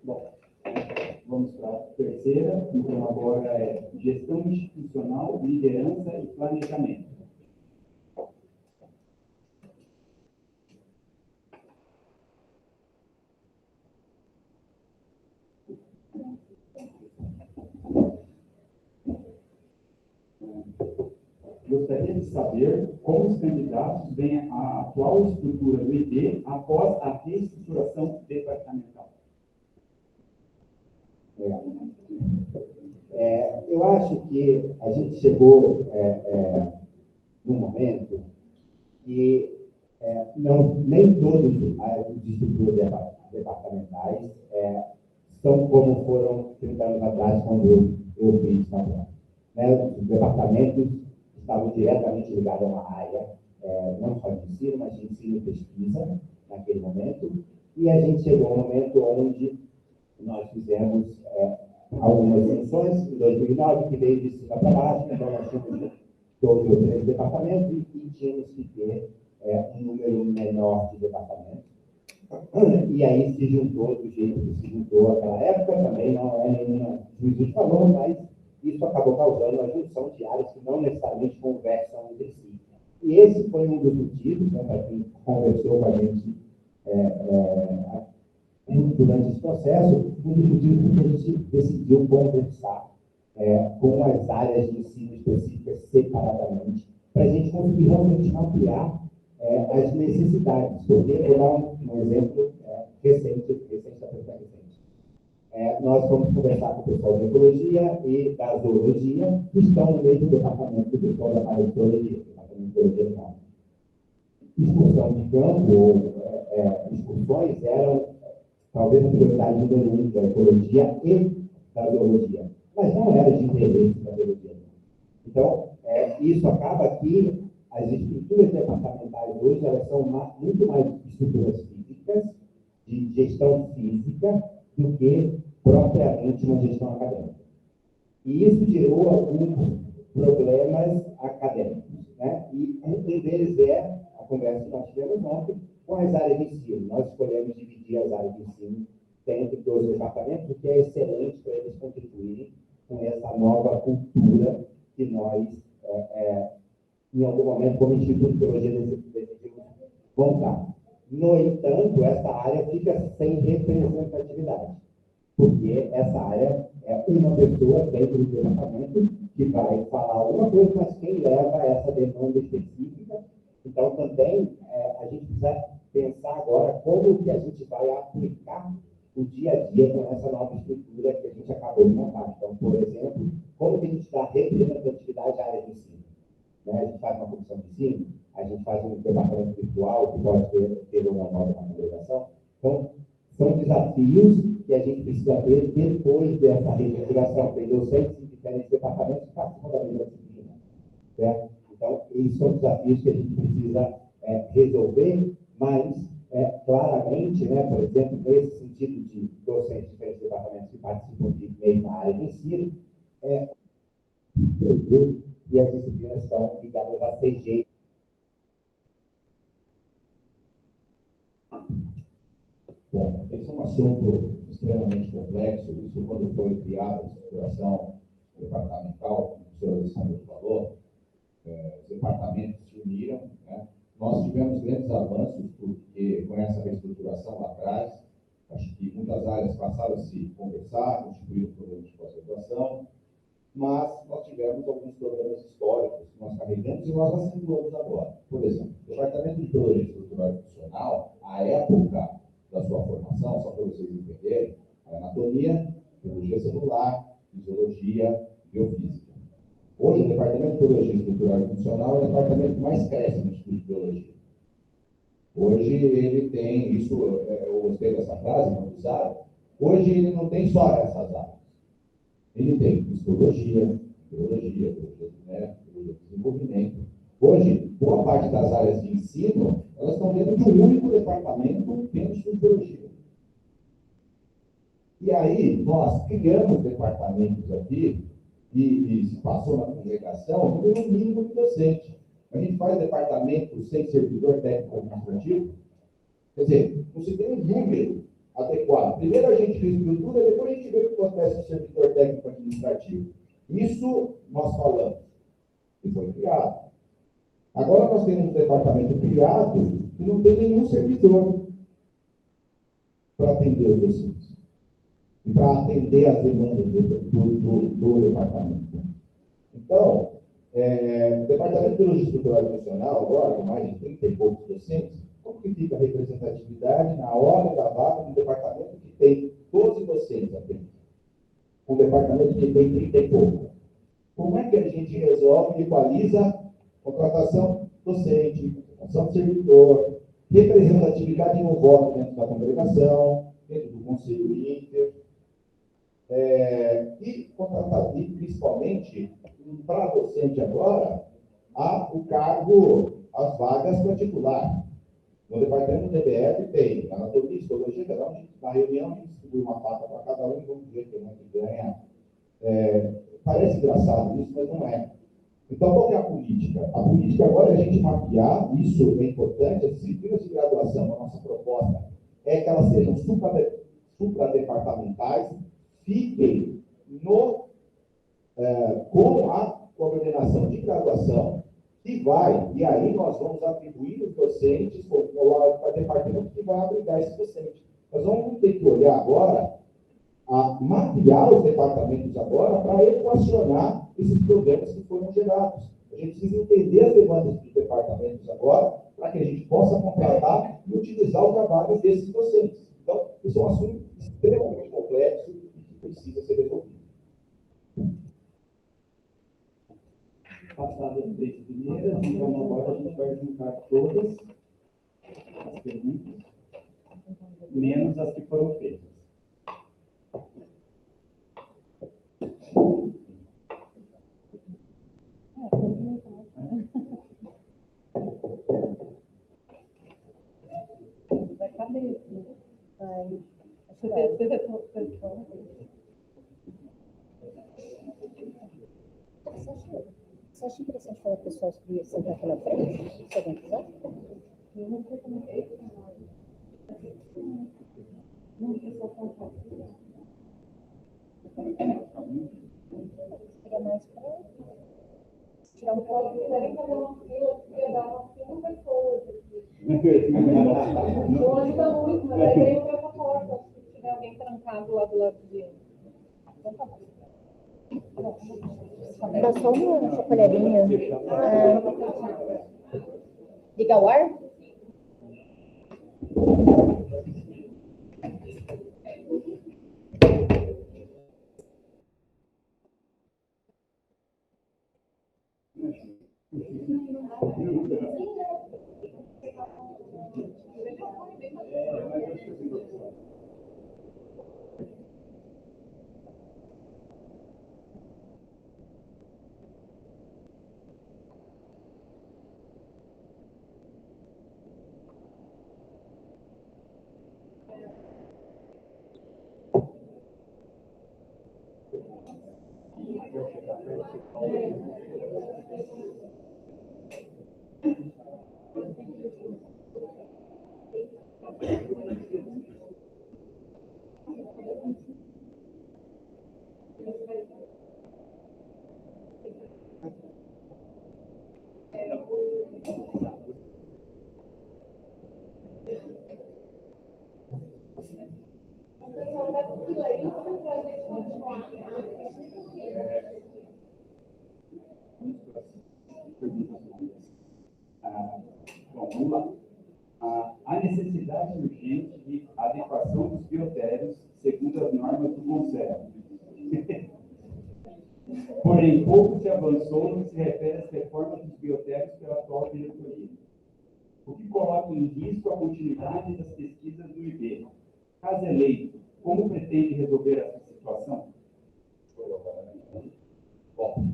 Bom, vamos para a terceira. Então, agora é gestão institucional, liderança e planejamento. Gostaria de saber como os candidatos veem a atual estrutura do ID após a reestruturação departamental. Eu acho que a gente chegou num momento que nem todos os estruturas departamentais são como foram 30 anos atrás, quando eu fiz Estadual. Os departamentos estavam diretamente ligados a uma área, não só de ensino, mas de ensino e pesquisa, naquele momento, e a gente chegou a um momento onde nós fizemos algumas extensões, em 2009, que veio de cima para baixo, então nós tínhamos 12 ou 13 departamentos e tínhamos que ter um número menor de departamentos. E aí se juntou do jeito que se juntou naquela época, também não é nenhuma juízo de valor, mas isso acabou causando a junção de áreas que não necessariamente conversam entre si. E esse foi um dos motivos, para quem conversou com a gente durante esse processo, um dos motivos que a gente decidiu conversar com as áreas de ensino específicas separadamente, para a gente conseguir realmente mapear as necessidades. Porque eu vou dar um exemplo recente da pessoa recente. Nós vamos conversar com o pessoal de ecologia e da zoologia, que estão no mesmo departamento do pessoal da paleontologia, departamento de ecologia não. Excursão de campo ou excursões eram talvez a prioridade número 1 da ecologia e da zoologia, mas não era de interesse da biologia. Então, isso acaba que as estruturas departamentais hoje elas são muito mais estruturas físicas, de gestão física, do que propriamente uma gestão acadêmica. E isso gerou alguns problemas acadêmicos, né? E um deles é a conversa que nós tivemos ontem com as áreas de ensino. Nós escolhemos dividir as áreas de ensino dentro dos departamentos, o que é excelente para eles contribuírem com essa nova cultura que nós, em algum momento, como Instituto de Biologia, decidimos montar. No entanto, essa área fica sem representatividade, porque essa área é uma pessoa dentro do departamento que vai falar alguma coisa, mas quem leva essa demanda específica. Então, também, a gente precisa pensar agora como que a gente vai aplicar o dia a dia com essa nova estrutura que a gente acabou de montar. Então, por exemplo, como que a gente dá representatividade à área de ensino? A gente faz uma comissão de ensino, a gente faz um departamento virtual, que pode ter uma nova configuração. Então, são desafios que a gente precisa ter depois dessa reestruturação. Tem docentes em diferentes departamentos que participam da mesma disciplina. Certo? Então, esses são desafios que a gente precisa resolver, mas claramente, por exemplo, nesse sentido de docentes de diferentes departamentos que participam de mesma área de ensino, e as disciplinas estão ligadas a CG. Bom, esse é um assunto extremamente complexo. Isso, quando foi criada a estruturação departamental, como o senhor Alessandro falou, os departamentos se uniram. Nós tivemos grandes avanços, porque com essa reestruturação lá atrás, acho que muitas áreas passaram a se conversar, constituíram programas de pós-graduação, mas nós tivemos alguns problemas históricos que nós carregamos e nós acentuamos agora. Por exemplo, o Departamento de Biologia Estrutural e Funcional, à época da sua formação, só para vocês entenderem, a anatomia, biologia celular, fisiologia, biofísica. Hoje, o Departamento de Biologia Estrutural e Funcional é o departamento que mais cresce no estudo de biologia. Hoje ele tem, isso eu gostei dessa frase, não usaram, hoje ele não tem só essas áreas. Ele tem histologia, biologia, biologia genética, biologia de desenvolvimento. Hoje, boa parte das áreas de ensino, elas estão dentro de um único departamento dentro de biologia. E aí, nós criamos departamentos aqui, e se passou na congregação, no mínimo de docente. A gente faz departamento sem servidor técnico administrativo. Quer dizer, não se tem um número adequado. Primeiro a gente fez estrutura, depois a gente vê o que acontece com o servidor técnico administrativo. Isso nós falamos. E foi criado. Agora nós temos um departamento criado que não tem nenhum servidor para atender os docentes. E para atender as demandas do departamento. Então, o Departamento de Biologia Estrutural e Funcional, agora, com mais de 30 e poucos docentes, como que fica a representatividade na hora da vaga do departamento que tem 12 docentes apenas? Um departamento que tem 30 e poucos. Como é que a gente resolve e equaliza contratação docente, contratação de servidor, representatividade no voto dentro da congregação, dentro do Conselho Inter, e principalmente, para docente agora, há o cargo, as vagas particulares. No departamento do DBF tem anatomia, histologia, cada um, na reunião a gente distribui uma faca para cada um e vamos ver quem é que ganha. Parece engraçado isso, mas não é. Então, qual é a política? A política agora é a gente mapear, isso é importante, as disciplinas de graduação, a nossa proposta é que elas sejam supradepartamentais, fiquem com a coordenação de graduação, e aí nós vamos atribuir os docentes para o departamento que vai abrigar esses docentes. Nós vamos ter que olhar agora, mapear os departamentos agora para equacionar esses problemas que foram gerados. A gente precisa entender as demandas dos departamentos agora, para que a gente possa contratar e utilizar os trabalhos desses docentes. Então, isso é um assunto extremamente complexo e que precisa ser resolvido. Passadas as 3 primeiras, então agora a gente vai juntar todas as perguntas, menos as que foram feitas. Cadê? Você acha interessante falar para o pessoal que sentar aqui na frente, se alguém quiser? Eu não sei como é. Não, o pessoal está seria mais para tirar um pouco. Querem fazer uma fila, ia dar umas 5 pessoas aqui. Não ajuda muito, mas aí tem outra porta. Se tiver alguém trancado lá do lado de. Então tá bom. Dá só uma chacoalhadinha. Liga o ar? Bom, vamos lá. A necessidade urgente de adequação dos biotérios segundo as normas do Conselho. Porém, pouco se avançou no que se refere às reformas dos biotecos pela atual diretoria, o que coloca em risco a continuidade das pesquisas do IB. Caso eleito, como pretende resolver essa situação? Bom,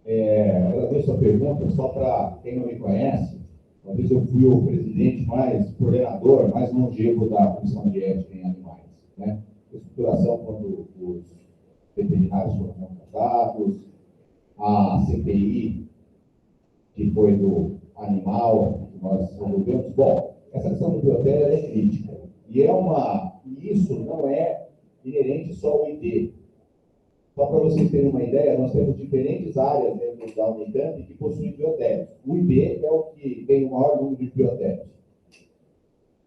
agradeço a pergunta, só para quem não me conhece, talvez eu fui o presidente mais coordenador, mais longevo da Comissão de Ética em Animais, né? Estruturação quando os veterinários foram contratados, a CPI, que foi do animal, que nós desenvolvemos. Bom, essa questão do biotério é crítica, e isso não é inerente só ao ID. Só para vocês terem uma ideia, nós temos diferentes áreas dentro da Unicamp que possuem biotecos. O IB é o que tem o maior número de biotecos.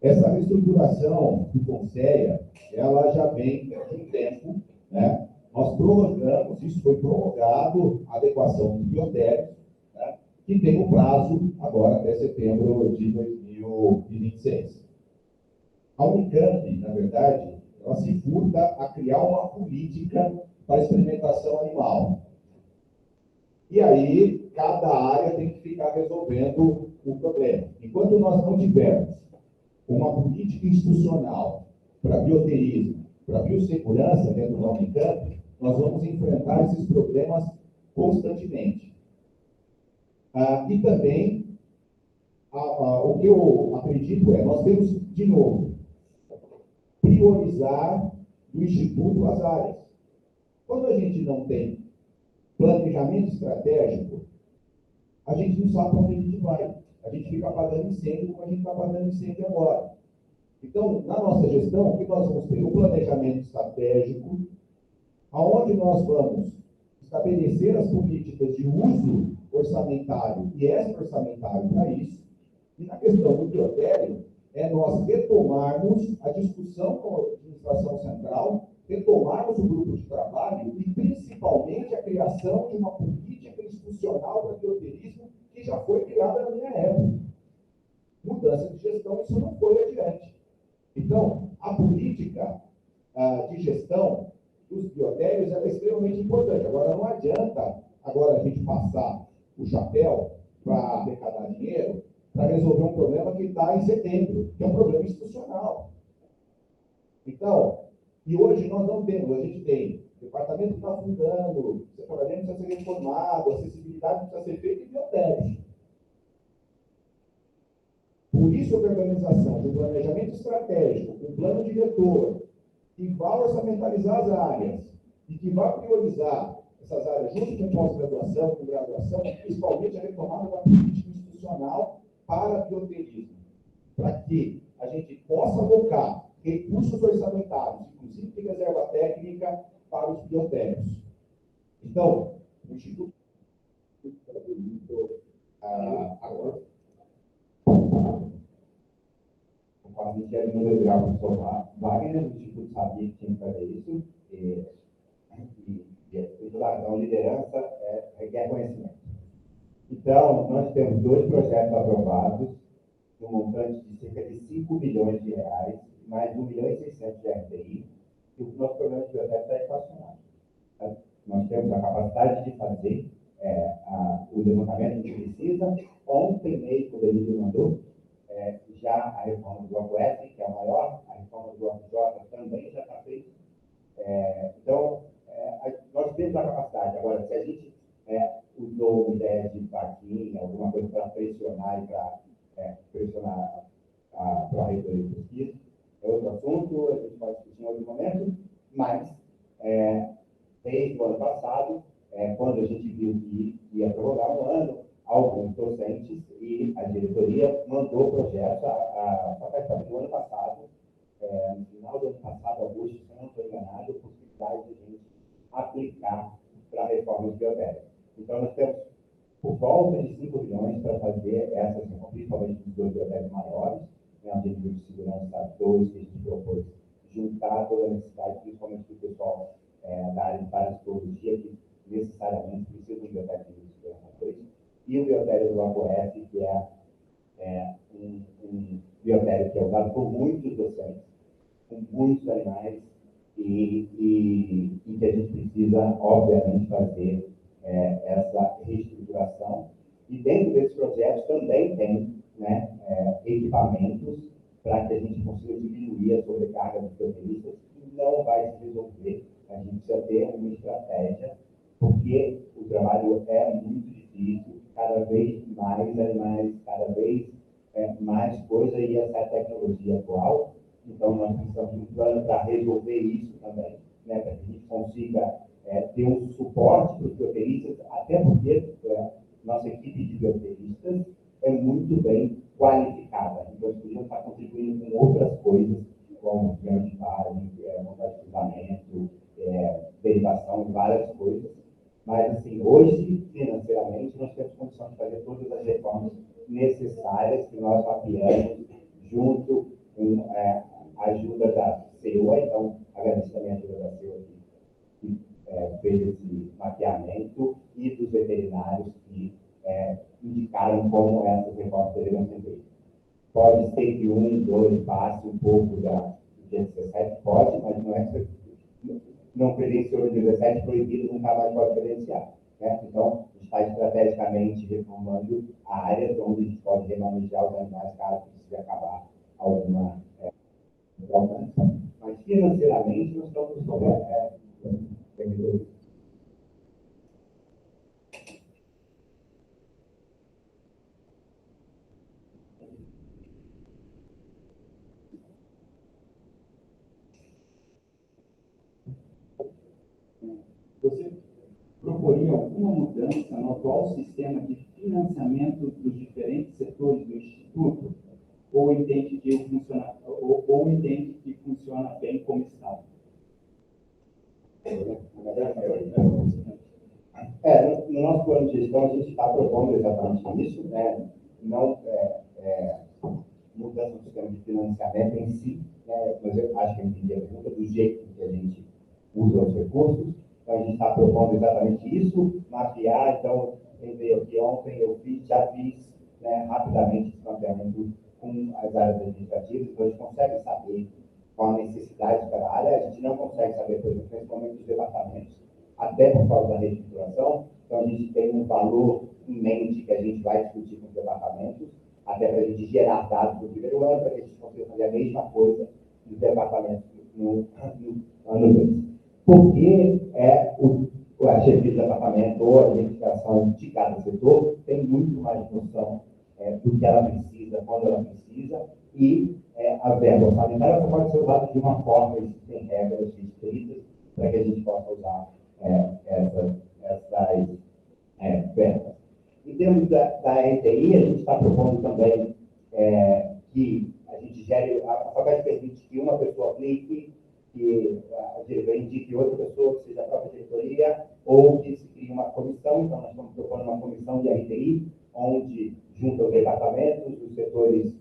Essa reestruturação do Conceia, ela já vem de um tempo, né? Nós prorrogamos, isso foi prorrogado, a adequação dos biotecos, né? Que tem um prazo agora até setembro de 2026. A Unicamp, na verdade, ela se furta a criar uma política para experimentação animal. E aí, cada área tem que ficar resolvendo o problema. Enquanto nós não tivermos uma política institucional para bioterismo, para biossegurança dentro da Unicamp, nós vamos enfrentar esses problemas constantemente. E também, o que eu acredito nós temos, de novo, priorizar do Instituto as áreas. Quando a gente não tem planejamento estratégico, a gente não sabe para onde a gente vai. A gente fica apagando incêndio como a gente está apagando incêndio agora. Então, na nossa gestão, o que nós vamos ter? Um planejamento estratégico, aonde nós vamos estabelecer as políticas de uso orçamentário e extra-orçamentário para isso. E na questão do biotério, nós retomarmos a discussão com a administração central, retomarmos o grupo de trabalho e, principalmente, a criação de uma política institucional para o bioterismo que já foi criada na minha época. Mudança de gestão, isso não foi adiante. Então, a política de gestão dos biotérios é extremamente importante. Agora, não adianta agora a gente passar o chapéu para arrecadar dinheiro para resolver um problema que está em setembro, que é um problema institucional. Então, e hoje nós não temos, a gente tem o departamento que está afundando, o separamento precisa ser reformado, a acessibilidade precisa ser feita em biotérios. Por isso, a organização de um planejamento estratégico, um plano diretor, que vai orçamentalizar as áreas e que vai priorizar essas áreas junto com pós-graduação, com graduação, principalmente a retomada da política institucional para bioterismo, para que a gente possa alocar recursos orçamentários, inclusive de reserva técnica, para os biotérios. Então, o Instituto agora quase que era no grau do professor Wagner, o Instituto sabia que tinha que fazer isso, e a liderança requer conhecimento. Então, nós temos 2 projetos aprovados, um montante de cerca de 5 milhões de reais, mais 1,6 milhão de RTI, e o nosso programa de biotec está equacionado. Nós temos a capacidade de fazer o levantamento que precisa. Ontem mesmo, o Delírio mandou, já a reforma do Bloco F, que é a maior, a reforma do Bloco J também já está feita. Então, nós temos a capacidade. Agora, se a gente usou uma ideia de vaquinha, alguma coisa para pressionar e para pressionar para a reitoria de pesquisa, é outro assunto, a gente vai discutir em outro momento, mas desde o ano passado, quando a gente viu que ia prorrogar um ano, alguns docentes e a diretoria mandou projetos no ano passado, no final do ano passado, agosto, se eu não estou enganado, a possibilidade de a gente aplicar para a reforma de biotec. Então, nós temos por volta de 5 milhões para fazer essas, principalmente dos 2 biotecs maiores, né, a nível de segurança 2, que a gente propôs juntar toda a necessidade, principalmente do pessoal da área de parasitologia, que necessariamente precisa de um bioteca de segurança 2, e o biotério do Bloco F, que é um biotério que é usado por muitos docentes, com muitos animais, e que a gente precisa, obviamente, fazer essa reestruturação. E dentro desses projetos também tem, né, equipamentos para que a gente consiga diminuir a sobrecarga dos roteiristas, que não vai se resolver. A gente precisa ter uma estratégia, porque o trabalho é muito difícil, cada vez mais animais, cada vez mais coisa, e essa tecnologia atual. Então, nós precisamos de um plano para resolver isso também, né, para que a gente consiga ter um suporte para os bioteiristas, até porque nossa equipe de bioteiristas é muito bem qualificada. Então, eles podiam estar contribuindo com outras coisas, como grande farm, montagem de fundamento, derivação, várias coisas. Mas, assim, hoje, financeiramente, nós temos condição de fazer todas as reformas necessárias que nós mapeamos junto com a ajuda da CEUA. Então, agradeço também a ajuda da CEUA que fez esse mapeamento, e dos veterinários que indicaram como essas reformas deveriam ser feitas. Pode ser que 1, 2 passe um pouco do dia 17, pode, mas não credenciou no dia 17, proibido, nunca mais pode credenciar. Né? Então, a gente está estrategicamente reformando áreas onde a gente pode remanejar os animais caso precise acabar alguma alteração. Mas, financeiramente, nós estamos Você proporia alguma mudança no atual sistema de financiamento dos diferentes setores do Instituto? Ou entende que funciona bem como está? No nosso plano de gestão, a gente está propondo exatamente isso, né? Não mudança no sistema de financiamento em si, né? Mas eu acho que eu entendi a pergunta do jeito que a gente usa os recursos. Então, a gente está propondo exatamente isso, mapear. Então, quem veio aqui ontem, já fiz, né, rapidamente esse mapeamento com as áreas administrativas, então a gente consegue saber qual a necessidade de cada área. A gente não consegue saber, por exemplo, nesse momento, dos departamentos, até por causa da reestruturação. Então, a gente tem um valor em mente que a gente vai discutir com os departamentos, até para a gente gerar dados do primeiro ano, para que a gente consiga fazer a mesma coisa dos departamentos no ano 2. Porque a chefia de departamento ou a administração de cada setor tem muito mais noção do que ela precisa, quando ela precisa, e a verba orçamentária só pode ser usada de uma forma, existem regras restritas para que a gente possa usar essas verbas. Em termos da RTI, a gente está propondo também que a gente gere, a FAPESP permite que uma pessoa aplique, que a diretoria indique outra pessoa, que seja a própria diretoria, ou que se crie uma comissão. Então, nós estamos propondo uma comissão de RTI, onde junta os departamentos, os setores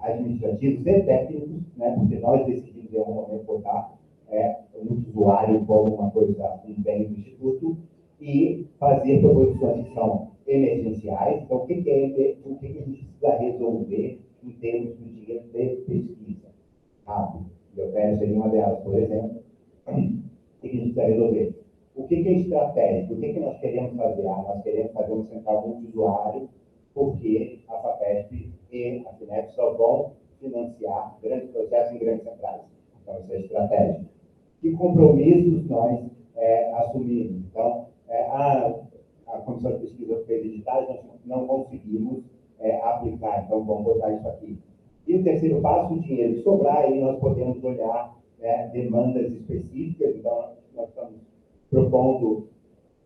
administrativos e técnicos, né, porque nós decidimos em algum momento botar um usuário como uma coisa, um bem do Instituto, e fazer proposições que são emergenciais. Então, o que a gente precisa resolver em termos do dinheiro de pesquisa? Rápido. Biopédia seria uma delas, por exemplo. O que a gente precisa resolver? O que é estratégico? O que nós queremos fazer? Nós queremos fazer um central multiusuário, porque a FAPESP e a FINEP só vão financiar grandes projetos em grandes centrais. Então, isso é estratégico. Que compromissos nós assumimos? Então, a Comissão de Pesquisa fez editais, nós não conseguimos aplicar, então vamos botar isso aqui. E o terceiro passo, o dinheiro que sobrar, aí nós podemos olhar demandas específicas. Então, nós estamos propondo,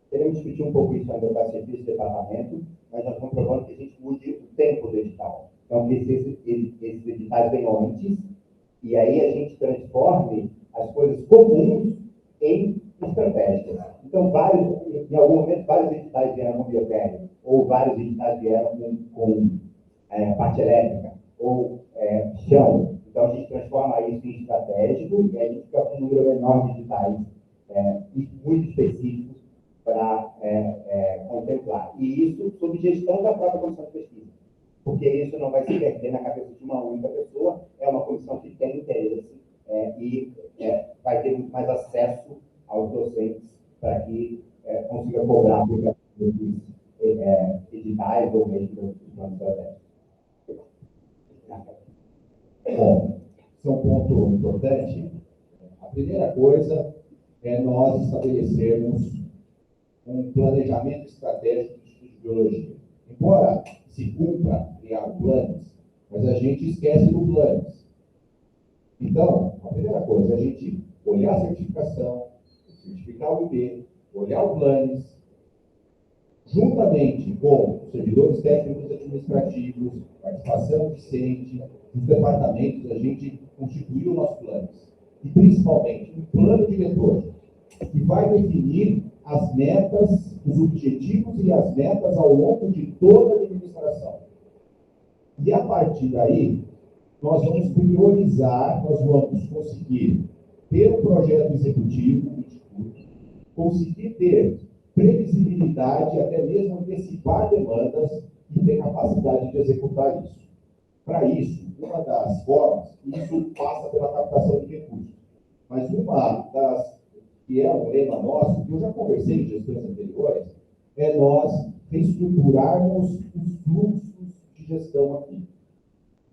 queremos discutir um pouco isso ainda com a chefia de departamento, mas nós estamos propondo que a gente mude o tempo do edital. Então, que esses editais venham antes, e aí a gente transforme as coisas comuns em estratégicas. Então, em algum momento, vários editais vieram com biopédia, ou vários editais vieram com parte elétrica, ou chão. Então, a gente transforma isso em estratégico, e a gente fica com um número enorme de editais muito específicos para contemplar. E isso sob gestão da própria comissão de pesquisa, porque isso não vai se perder na cabeça de uma única pessoa. É uma comissão que tem interesse vai ter muito mais acesso aos docentes para que consiga cobrar esses editais ou mesmo dos planos estratégicos. Bom, esse é um ponto importante. A primeira coisa é nós estabelecermos um planejamento estratégico de estudo de biologia. Embora se cumpra criar planos, mas a gente esquece do planos. Então, a primeira coisa é a gente olhar a certificação, certificar o IP, olhar o planos, juntamente com os servidores técnicos administrativos, participação discente, os departamentos, a gente constituir o nosso plano. E, principalmente, um plano diretor, que vai definir as metas, os objetivos e as metas ao longo de toda a administração. E, a partir daí, nós vamos priorizar, nós vamos conseguir ter um projeto executivo, conseguir ter previsibilidade, até mesmo antecipar demandas e ter capacidade de executar isso. Para isso, uma das formas, isso passa pela captação de recursos, mas uma das, que é um lema nosso, que eu já conversei em gestões anteriores, é nós reestruturarmos os fluxos de gestão aqui.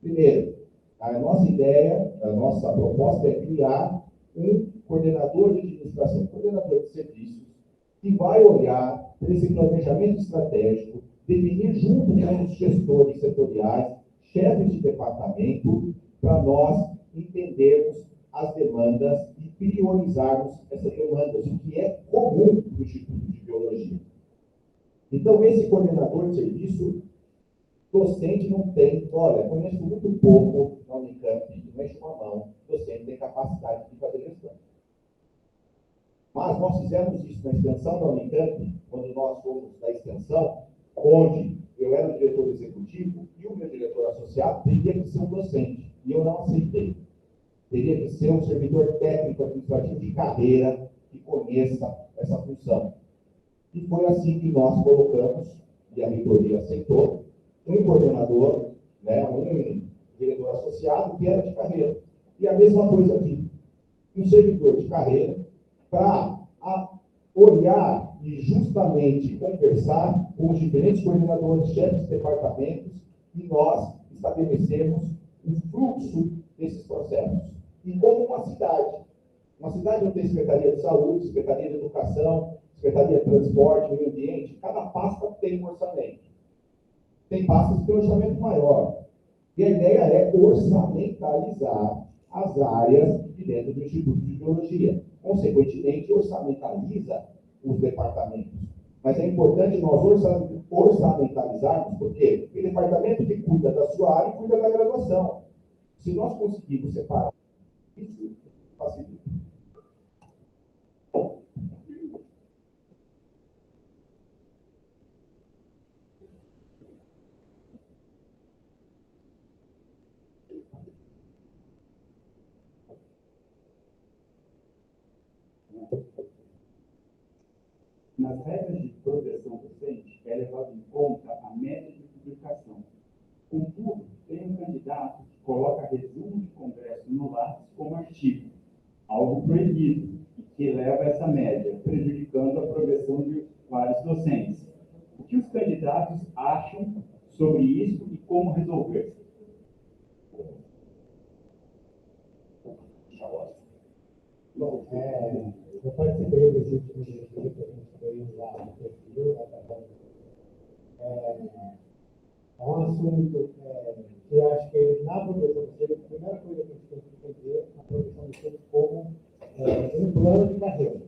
Primeiro, a nossa ideia, a nossa proposta é criar um coordenador de administração, coordenador de serviços, que vai olhar para esse planejamento estratégico, definir junto com os gestores setoriais, chefes de departamento, para nós entendermos as demandas e priorizarmos essas demandas, o que é comum do Instituto de Biologia. Então, esse coordenador de serviço, docente não tem, olha, conheço muito pouco na Unicamp, não enche uma mão, docente tem capacidade de fazer gestão. Mas nós fizemos isso na extensão da Unicamp, quando nós fomos da extensão, onde eu era o diretor executivo e o meu diretor associado teria que ser um docente, e eu não aceitei. Teria que ser um servidor técnico administrativo de carreira que conheça essa função. E foi assim que nós colocamos, e a reitoria aceitou, um coordenador, né, um diretor associado que era de carreira. E a mesma coisa aqui, um servidor de carreira para olhar e justamente conversar com os diferentes coordenadores, chefes de departamentos, e nós estabelecemos um fluxo desses processos. E como uma cidade não tem Secretaria de Saúde, Secretaria de Educação, Secretaria de Transporte, Meio Ambiente, cada pasta tem um orçamento. Tem pastas que têm um orçamento maior. E a ideia é orçamentalizar as áreas de dentro do Instituto de Biologia. Consequentemente, orçamentaliza os departamentos. Mas é importante nós orçamentalizarmos, porque o departamento que cuida da sua área cuida da graduação. Se nós conseguirmos separar isso, facilita. Nas regras de progressão docente, é levado em conta a média de publicação. Contudo, tem um candidato que coloca resumo de congresso no Lattes como artigo, algo proibido, e que eleva essa média, prejudicando a progressão de vários docentes. O que os candidatos acham sobre isso e como resolver? Eu participei desse último dia que a gente fez lá no perfil, é um assunto que eu acho que na progressão do ser, a primeira coisa que a gente tem que entender a progressão do ser como um plano de carreira.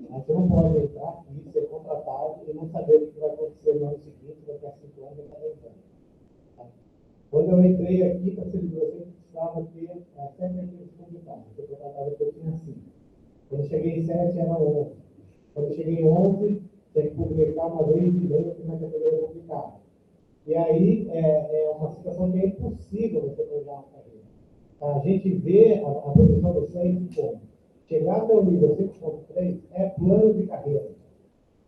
Você não pode entrar aqui, ser contratado e não saber o que vai acontecer no ano seguinte, daqui a 5 anos, daqui a 10 anos. Quando eu entrei aqui para ser docente, precisava ter sempre aqueles candidatos. Eu contratava que eu tinha 5. Quando eu cheguei em 7, era 11. Quando eu cheguei em 11, tinha que publicar uma vez e meia na categoria publicada. E aí é uma situação que é impossível você planejar uma carreira. A gente vê a produção docente como chegar até o nível 5.3 é plano de carreira.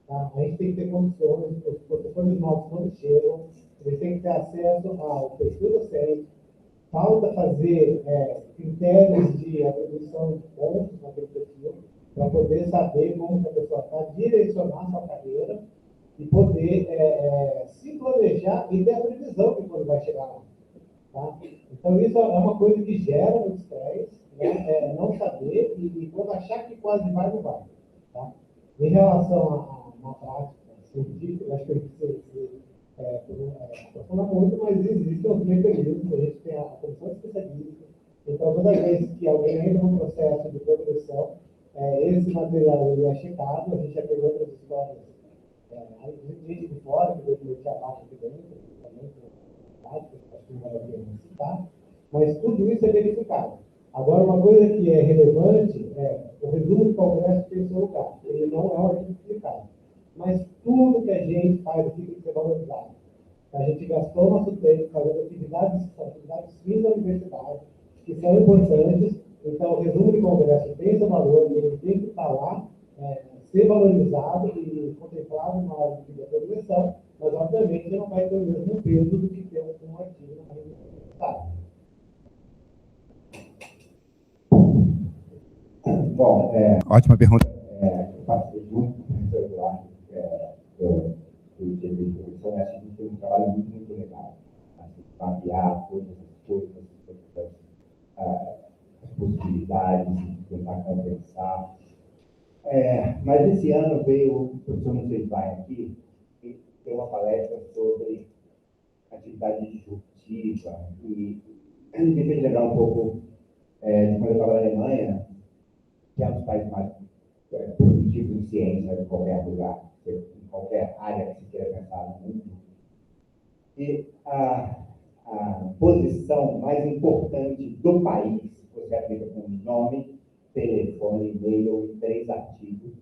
Tá? A gente tem que ter condições, os professores novos, quando chegam, eles têm que ter acesso ao perfil docente, falta fazer critérios de atribuição de pontos naquele perfil, para poder saber como que a pessoa está, direcionar sua carreira e poder se planejar e ter a previsão de quando vai chegar lá. Tá? Então, isso é uma coisa que gera muito estresse, né? Não saber e quando achar que quase vai, não vai. Tá? Em relação à prática científica, eu acho que a gente precisa aprofundar muito, mas existem os mecanismos, a gente tem a comissão especialista. Então, toda vez que alguém entra num processo de progressão, esse material ele é checado, a gente já tem outras histórias, gente de fora, que veio te abaixo aqui dentro, também, acho que não vale a pena citar, mas tudo isso é verificado. Agora, uma coisa que é relevante o resumo do Congresso tem seu lugar, ele não é um artigo publicado, mas tudo que a gente faz aqui tem que ser valorizado. A gente gastou nosso tempo fazendo atividades fins da universidade, que são importantes. Então, o resumo de congresso tem seu valor, ele tem que estar lá, ser valorizado e contemplado na hora de progressão, mas, obviamente, não vai ter o mesmo peso do que ter um artigo na universidade. Bom, ótima pergunta. Eu participei junto com o professor Eduardo, do GT de Produção, acho que a gente tem um trabalho muito legal. Mapear todas as coisas, as possibilidades, tentar conversar. Mas esse ano veio o professor Nucleifai aqui e deu uma palestra sobre atividade disruptiva e me fez lembrar um pouco de quando eu estava na Alemanha, que é um dos países mais produtivos em ciência de qualquer lugar, em qualquer área que se queira pensar no mundo. E a posição mais importante do país, você aplica com nome, telefone, e-mail e 3 artigos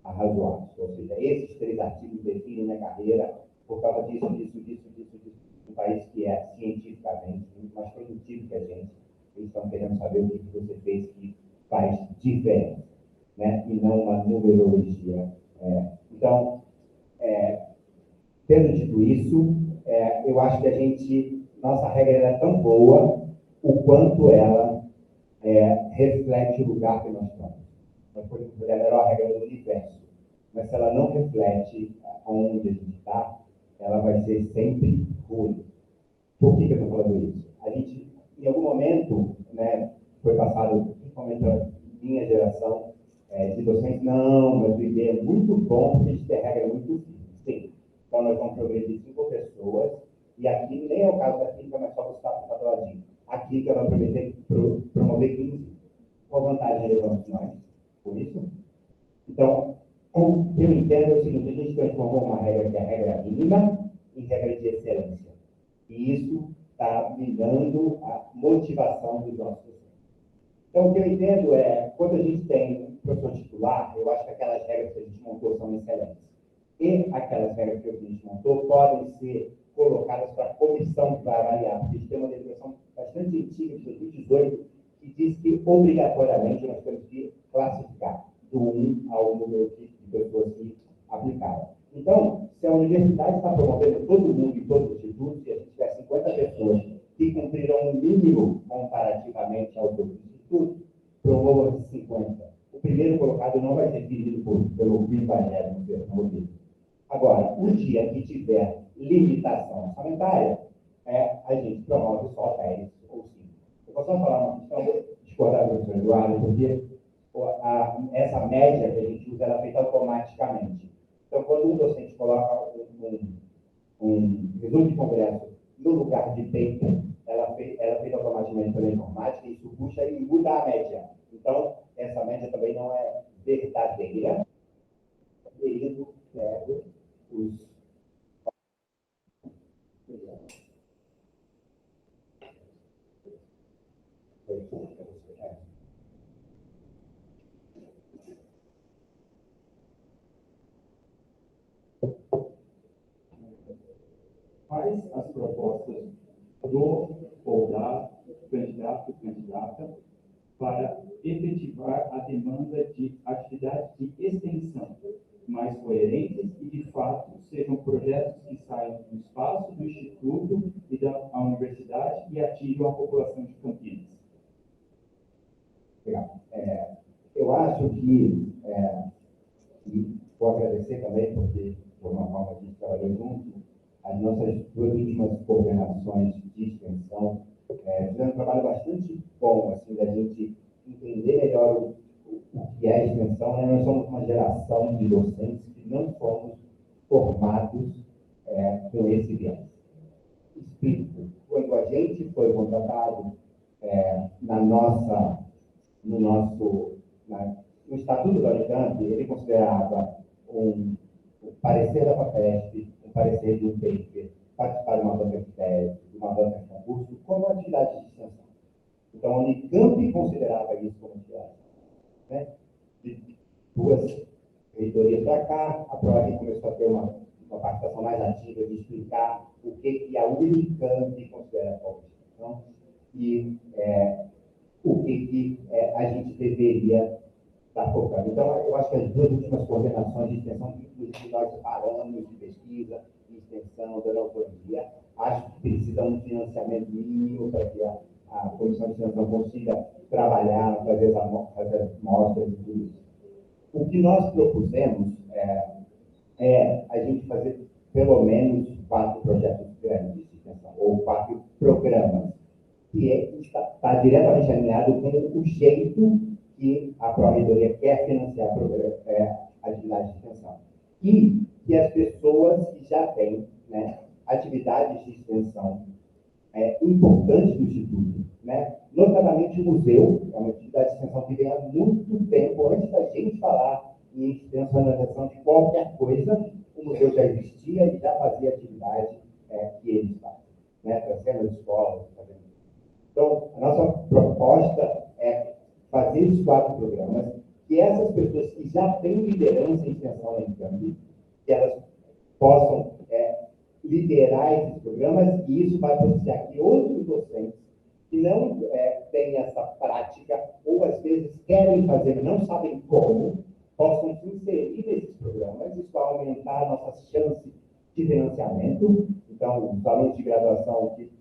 arrazoados. Ou seja, esses 3 artigos definem a carreira por causa disso. Um país que é cientificamente muito mais produtivo que a gente. Eles estão querendo saber o que você fez que faz diferença, né? E não uma numerologia. Então, tendo dito isso, eu acho que nossa regra é tão boa o quanto ela reflete o lugar que nós estamos. Nós podemos dizer a melhor regra do universo, mas se ela não reflete onde a gente está, ela vai ser sempre ruim. Por que eu estou falando isso? A gente, em algum momento, né, foi passado, principalmente a minha geração, de docentes, não, mas o IB é muito bom porque a gente tem regra muito sim. Então, nós vamos progredir 5 pessoas, e aqui nem é o caso da clínica, mas só buscar para o ladinho. A clínica vai promover 15. Qual vantagem levamos nós por isso? Então, o que eu entendo é o seguinte: a gente transformou uma regra que é a regra mínima em regra de excelência. E isso está minando a motivação dos nossos docentes. Então, o que eu entendo quando a gente tem um professor titular, eu acho que aquelas regras que a gente montou são excelentes. E aquelas regras que a gente montou podem ser colocadas para a comissão que vai avaliar, porque a gente tem uma deliberação bastante antiga, de 2018, que diz que, obrigatoriamente, nós temos que classificar do 1 ao número de pessoas que aplicaram. Então, se a universidade está promovendo todo mundo em todos os institutos, e a gente tiver 50 pessoas que cumpriram um mínimo comparativamente aos outros institutos, promova 50. O primeiro colocado não vai ser dividido pelo bivanésimo modelo. Agora, o dia que tiver limitação orçamentária, a gente promove só 10 ou 5. Eu posso só falar uma questão, discordar do professor Eduardo, porque essa média que a gente usa, ela é feita automaticamente. Então, quando um docente coloca um resumo de congresso no lugar de paper, ela é feita automaticamente pela informática, e isso puxa e muda a média. Então, essa média também não é verdadeira. Ele pega os... Faz as propostas do ou da candidato ou candidata para efetivar a demanda de atividade de extensão. mais coerentes e, de fato, sejam projetos que saiam do espaço do Instituto e da universidade e atinjam a população de Campinas. Legal. Eu acho que, e vou agradecer também, porque, por uma forma, a gente trabalhou junto, as nossas duas últimas coordenações de extensão fizeram um trabalho bastante bom, assim, da gente entender melhor o que é a extensão, né? Nós somos uma geração de docentes que não fomos formados com esse viés. Explico. Quando a gente foi contratado no Estatuto da Unicamp, ele considerava um parecer da FAPESP, um parecer de um paper, participar de uma banca de tese, de uma banca de concurso, como atividade de extensão. Então, a Unicamp considerava isso como atividade. Né? De duas reitorias para cá, a PROAC começou a ter uma participação mais ativa de explicar o que a Unicamp considera como extensão e o que a gente deveria estar focando. Então, eu acho que as duas últimas coordenações de extensão, que nós paramos de pesquisa, de extensão, da autonomia, acho que precisa um financiamento mínimo para que a Comissão de Extensão consiga trabalhar, fazer as mostras e tudo isso. O que nós propusemos é a gente fazer pelo menos 4 projetos grandes de extensão, ou 4 programas, que está diretamente alinhado com o jeito que a Pró-Reitoria quer financiar a atividade de extensão. E que as pessoas que já têm, né, atividades de extensão importantes do Instituto, né, notadamente o museu, é uma atividade de extensão que vem há muito tempo, antes da gente falar em extensionização de qualquer coisa, o museu já existia e já fazia atividade que eles fazem, né, trazendo escolas, fazendo. Então, a nossa proposta é fazer esses 4 programas, que essas pessoas que já têm liderança em extensão na Unicamp, que elas possam liderar esses programas, e isso vai propiciar que outros docentes que não têm essa prática, ou às vezes querem fazer, não sabem como, possam se inserir nesses programas. Isso vai aumentar a nossa chance de financiamento. Então, os alunos de graduação que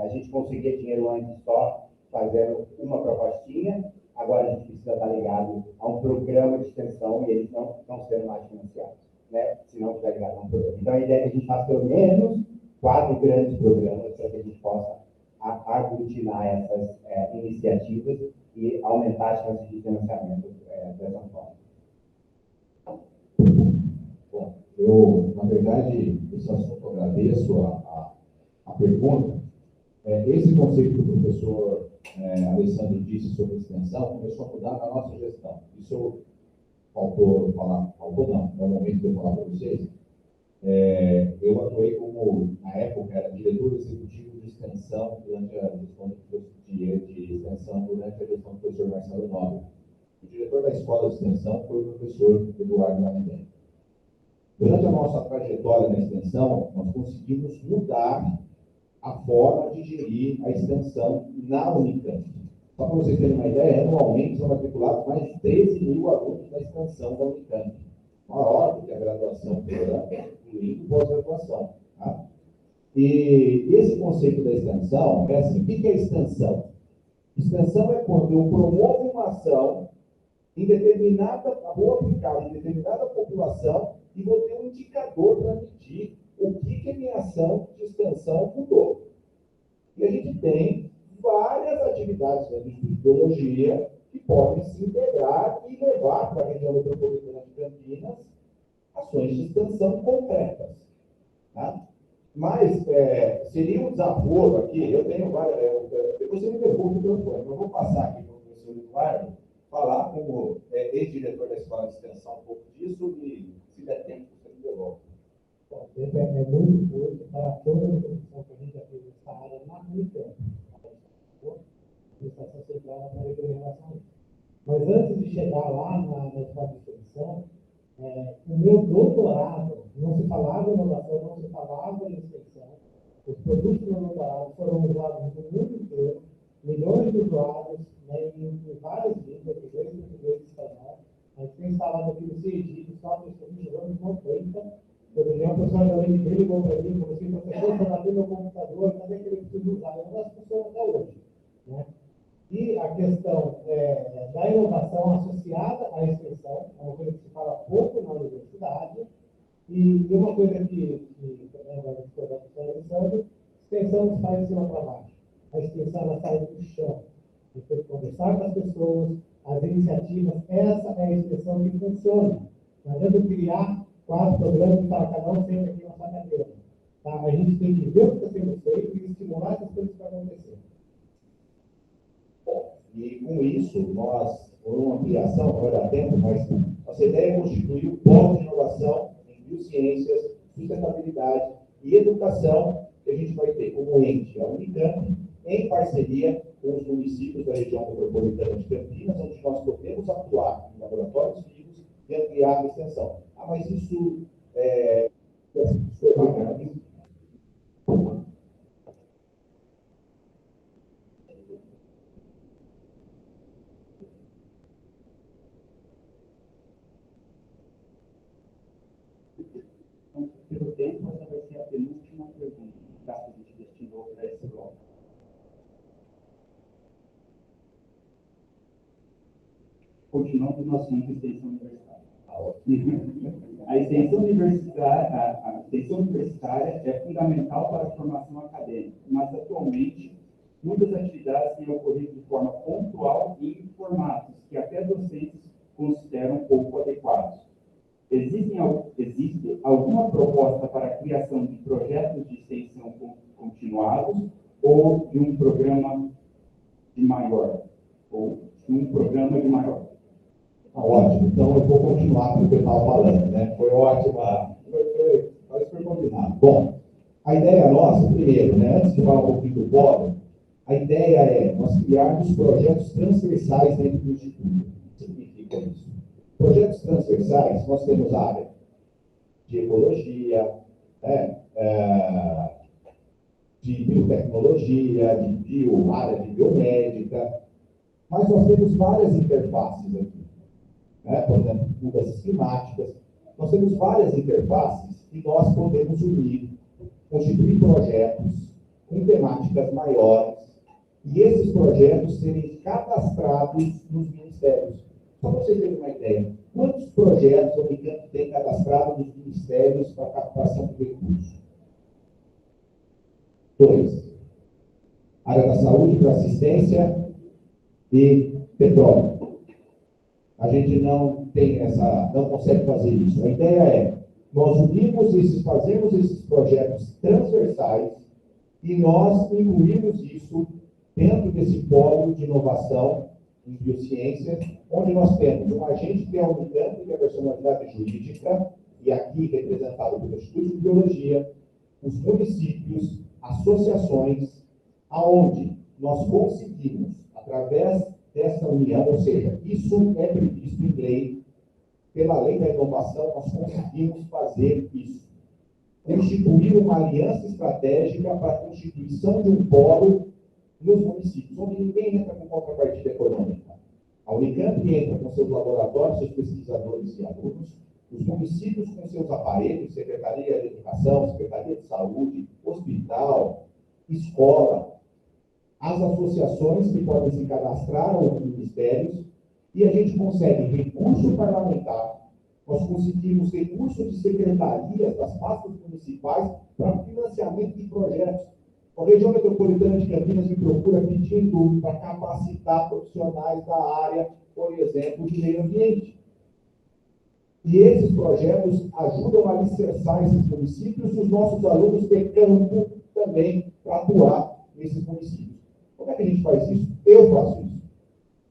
a gente conseguia dinheiro antes só fazendo uma propostinha, agora a gente precisa estar ligado a um programa de extensão e eles não estão sendo mais financiados, né? Se não estiver ligado a um programa. Então, a ideia é que a gente faça pelo menos 4 grandes programas para que a gente possa aglutinar essas iniciativas e aumentar as chances de financiamento dessa forma. Bom, eu, na verdade, esse assunto eu agradeço a pergunta. Esse conceito que o professor Alessandro disse sobre extensão começou a mudar na nossa gestão. Isso faltou não, no momento de eu falar para vocês. Eu atuei como, na época, era diretor executivo de extensão durante a gestão de extensão durante a gestão do professor Marcelo Nobre. O diretor da escola de extensão foi o professor Eduardo Marinelli. Durante a nossa trajetória na extensão, nós conseguimos mudar a forma de gerir a extensão na Unicamp. Só para vocês terem uma ideia, anualmente são matriculados mais de 13 mil alunos na extensão da Unicamp. Maior do que a graduação toda, incluindo pós-graduação. Tá? E esse conceito da extensão é assim: o que é extensão? Extensão é quando eu promovo uma ação em determinada, vou aplicar em determinada população e vou ter um indicador para medir o que a minha ação de extensão mudou. E a gente tem várias atividades dentro de biologia que podem se integrar e levar para a região metropolitana de Campinas ações de extensão concretas. Tá? Mas seria um desaforo aqui, eu tenho várias, depois você me devolve o telefone, eu vou passar aqui para o professor Eduardo falar como ex-diretor da escola de extensão um pouco disso e, se der tempo, você me devolve. Bom, é muito curto para toda a produção que a gente já fez nessa área na Unicamp. Administração central na área de relação a isso. Mas antes de chegar lá na escola de extensão, o meu doutorado, não se falava em inovação, não se falava em extensão. Os produtos do meu doutorado foram usados no mundo inteiro, milhões de usuários, né, em várias línguas, inglês, português e espanhol. A A gente tem instalado aqui no CID, só nos anos 90. Por exemplo, o professor da UNB ligou para mim e falou assim: professor, eu bateu meu computador, cadê que ele precisa usar? Eu não funciona até hoje. Né? E a questão da inovação associada à extensão, é uma coisa que se fala pouco na universidade, e uma coisa que também vai discordar do professor Alessandro, extensão não sai de cima para baixo. A extensão ela sai do chão. A gente tem que conversar com as pessoas, as iniciativas, essa é a extensão que funciona. Não adianta eu criar 4 programas e falar, cada um sempre aqui na sua cadeira. Tá? A gente tem que ver o que está sendo feito e estimular essas coisas para acontecer. Bom, e com isso, nós, por uma ampliação, não vai dar tempo, mas nossa ideia é constituir um polo de inovação em biociências, sustentabilidade e educação que a gente vai ter como ente, a Unicamp, em parceria com os municípios da região metropolitana de Campinas, onde nós podemos atuar em laboratórios vivos e ampliar a extensão. Ah, mas isso é bacana. Pelo tempo, essa vai ser a penúltima pergunta que a gente destinou para esse bloco. Continuando no assunto de extensão universitária. A extensão universitária é fundamental para a formação acadêmica, mas atualmente muitas atividades têm ocorrido de forma pontual e em formatos que até docentes consideram pouco adequados. Existe alguma proposta para a criação de projetos de extensão continuados ou de um programa de maior? Ótimo, então eu vou continuar com o que eu estava falando, né? Foi ótimo, mas foi combinado. Bom, a ideia nossa, primeiro, né, antes de falar um pouquinho do polo, a ideia é nós criarmos projetos transversais dentro do Instituto. O que significa isso? Projetos transversais, nós temos a área de ecologia, né, de biotecnologia, área de biomédica, mas nós temos várias interfaces aqui. Né? Por exemplo, mudanças climáticas. Nós temos várias interfaces que nós podemos unir, constituir projetos com temáticas maiores, e esses projetos serem cadastrados nos ministérios. Só para vocês terem uma ideia, quantos projetos o Unicamp tem cadastrado nos ministérios para captação de recursos? 2. Área da saúde para assistência e petróleo. A gente não consegue fazer isso. A ideia é, nós fazemos esses projetos transversais e nós incluímos isso dentro desse polo de inovação em biociência, onde nós temos um agente que é o Unicamp, que é a personalidade jurídica, e aqui representado pelo Instituto de Biologia, os municípios, associações, aonde nós conseguimos, através dessa união, ou seja, isso é previsto em lei, pela lei da inovação, nós conseguimos fazer isso. Instituir uma aliança estratégica para a constituição de um polo nos municípios, onde ninguém entra com contrapartida econômica. A Unicamp entra com seus laboratórios, seus pesquisadores e alunos, os municípios com seus aparelhos, Secretaria de Educação, Secretaria de Saúde, hospital, escola, as associações que podem se cadastrar aos ministérios, e a gente consegue recurso parlamentar, nós conseguimos recurso de secretarias das pastas municipais para financiamento de projetos. A região metropolitana de Campinas me procura pedindo para capacitar profissionais da área, por exemplo, de meio ambiente. E esses projetos ajudam a alicerçar esses municípios e os nossos alunos têm campo também para atuar nesses municípios. Como é que a gente faz isso? Eu faço isso.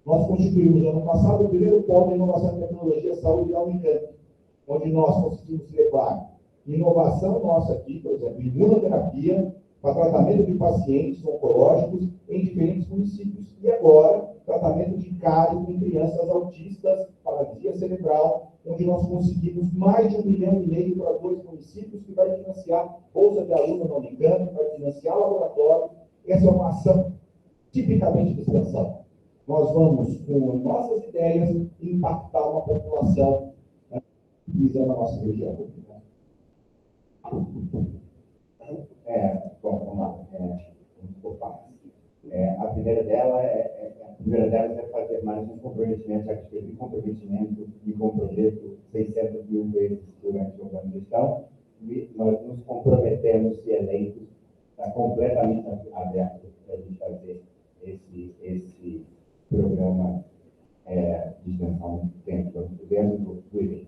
Nós constituímos, ano passado, o primeiro polo de inovação e tecnologia saúde da Unicamp, onde nós conseguimos levar inovação nossa aqui, por exemplo, imunoterapia, para tratamento de pacientes oncológicos em diferentes municípios. E agora, tratamento de cárie em crianças autistas, paralisia cerebral, onde nós conseguimos mais de 1,5 milhão para 2 municípios, que vai financiar bolsa de aluno na Unicamp, vai financiar laboratório. Essa é uma ação tipicamente de extensão. nós vamos, com nossas ideias, impactar uma população, né, visando a nossa região. Bom, vamos lá. A primeira delas é fazer mais um comprometimento, já que teve comprometimento e com o projeto 600 mil vezes durante o ano de gestão, e nós nos comprometemos, se eleitos, está completamente aberto para a gente fazer esse programa de extensão dentro do evento.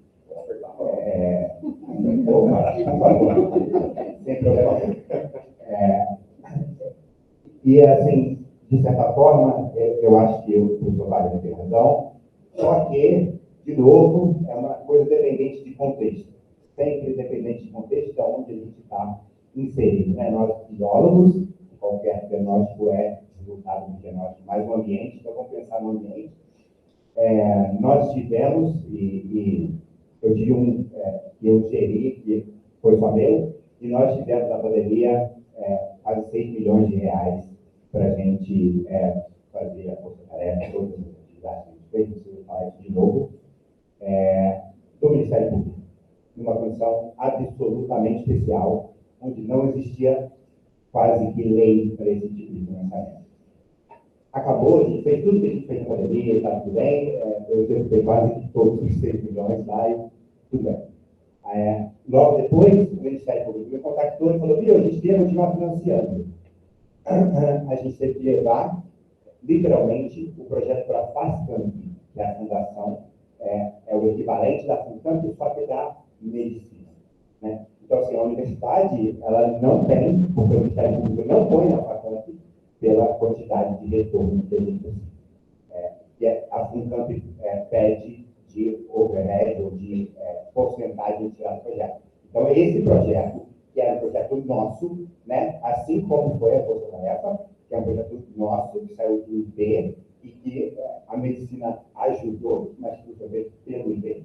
Por favor, sem problema. E, assim, de certa forma, eu acho que o professor Wagner tem razão, só que, de novo, é uma coisa dependente de contexto. Sempre dependente de contexto, de onde a gente está inserido. Né? Nós, biólogos, qualquer diagnóstico é resultado do diagnóstico, mais no ambiente, então vamos pensar no ambiente. Nós tivemos, e eu tive um que eu geri, que foi só meu, e nós tivemos na pandemia quase 6 milhões de reais para a gente fazer a força-tarefa, todas as atividades que a gente fez, preciso falar isso de novo, do Ministério Público, numa condição absolutamente especial, onde não existia quase que lei para esse tipo de financiamento. Acabou, a gente fez tudo que a gente fez na pandemia, está tudo bem, eu executei quase todos os 6 milhões lá e tudo bem. Logo depois, o Ministério Público me contactou e falou: a gente queria continuar financiando. A gente teve que levar, literalmente, o projeto para a FASCAMP, que é a fundação, é o equivalente da FUNCAMP, só que da medicina. Né? Então, assim, a universidade, ela não tem, porque o Ministério Público não põe na FASCAMP pela quantidade de retorno que a gente precisa. Que a FUNCAMP pede de overhead ou de porcentagem de tirar do projeto. Então, esse projeto, que é um projeto nosso, né, assim como foi a Força Tarefa, que é um projeto nosso, que saiu do IP, e que a medicina ajudou, mas foi feito pelo IP.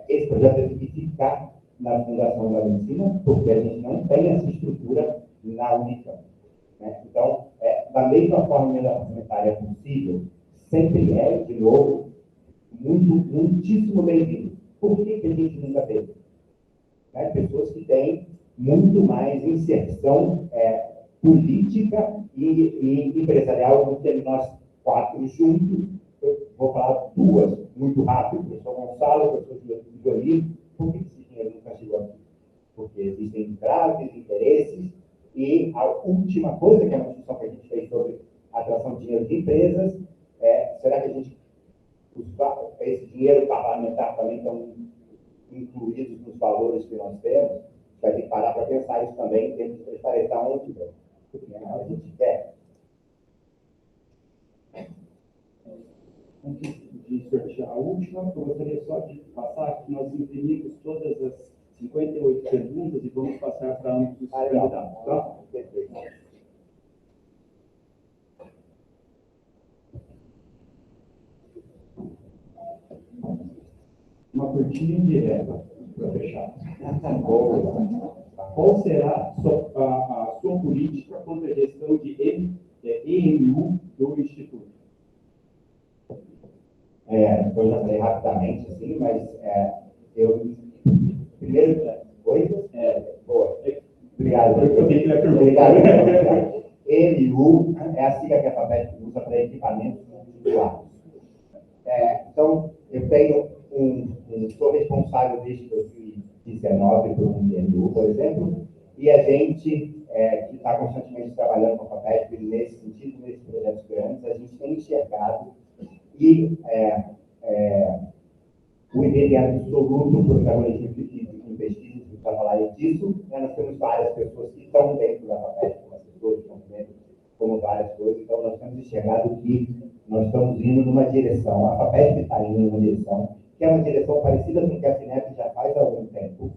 Esse projeto teve que ficar na Fundação da Medicina, porque a gente não tem essa estrutura na Unicamp. Né? Então, da mesma forma que a orçamentária é possível, sempre de novo, muitíssimo bem-vindo. Por que a gente nunca teve? Pessoas que têm muito mais inserção política e empresarial do que nós quatro juntos. Eu vou falar duas muito rápido, o professor Gonçalo, o professor Jolie. Por que esse dinheiro nunca chegou aqui? Porque existem graves interesses e a última coisa, que é uma discussão que a gente fez sobre a atração de dinheiro de empresas, será que esse dinheiro parlamentar também estão incluídos nos valores que nós temos? Vai ter que parar para pensar isso também, temos que transparentar onde a gente quer. Antes de sortear a última, eu gostaria só de passar que nós imprimimos todas as 58 perguntas e vamos passar para ambos os candidatos, tá? Perfeito. Uma curtinha direta para fechar. Qual será a sua política quanto à gestão de EMU do Instituto? Eu já falei rapidamente, assim, mas primeiro, boa. Obrigado. Obrigado. EMU é a sigla que a FAPESP usa para equipamentos multiusuários. Então, eu sou responsável desde 2019 por um EMU, por exemplo, e a gente que está constantemente trabalhando com a FAPESP nesse sentido, nesses projetos grandes, a gente tem enxergado e o IBM é absoluto protagonismo em pesquisa, para falar disso, nós temos várias pessoas que estão dentro da FAPESP, como assessores, como várias coisas, então nós temos enxergado que nós estamos indo numa direção, a FAPESP está indo numa direção, que é uma direção parecida com o que a FINEP já faz há algum tempo,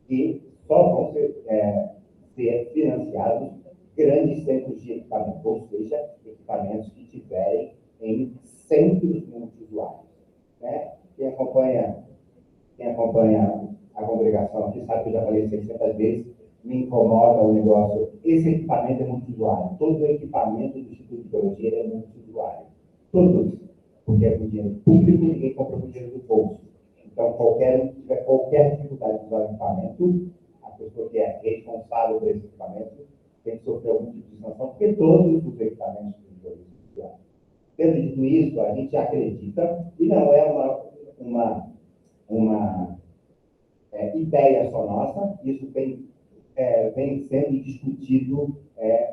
que só vão ser financiados grandes centros de equipamento, ou seja, equipamentos que tiverem em centros multiusuários. Né? Quem acompanha a congregação aqui sabe que eu já falei 600 vezes, me incomoda o negócio. Esse equipamento é multiusuário. Todo o equipamento do Instituto de Biologia é multiusuário. todos, porque é com dinheiro público, ninguém compra com dinheiro do bolso. Então, qualquer um que tiver qualquer dificuldade de usar o equipamento, a pessoa que é responsável por esse equipamento tem que sofrer algum tipo de sanção, porque todos os equipamentos de violência sexual. Tendo dito isso, a gente acredita, e não é uma ideia só nossa, isso vem sendo discutido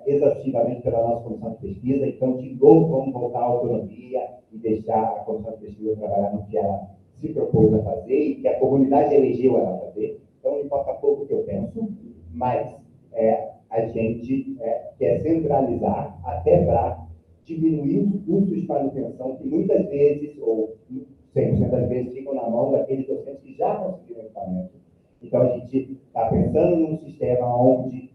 exaustivamente pela nossa comissão de pesquisa. Então, de novo, vamos voltar à autonomia e deixar a comissão de pesquisa trabalhar no que ela se propôs a fazer e que a comunidade elegeu ela a fazer. Então, não importa pouco o que eu penso, mas a gente quer centralizar até para diminuir os custos de manutenção que muitas vezes, ou 100% das vezes, ficam na mão daqueles docentes que já conseguiram equipamento. Então, a gente está pensando num sistema onde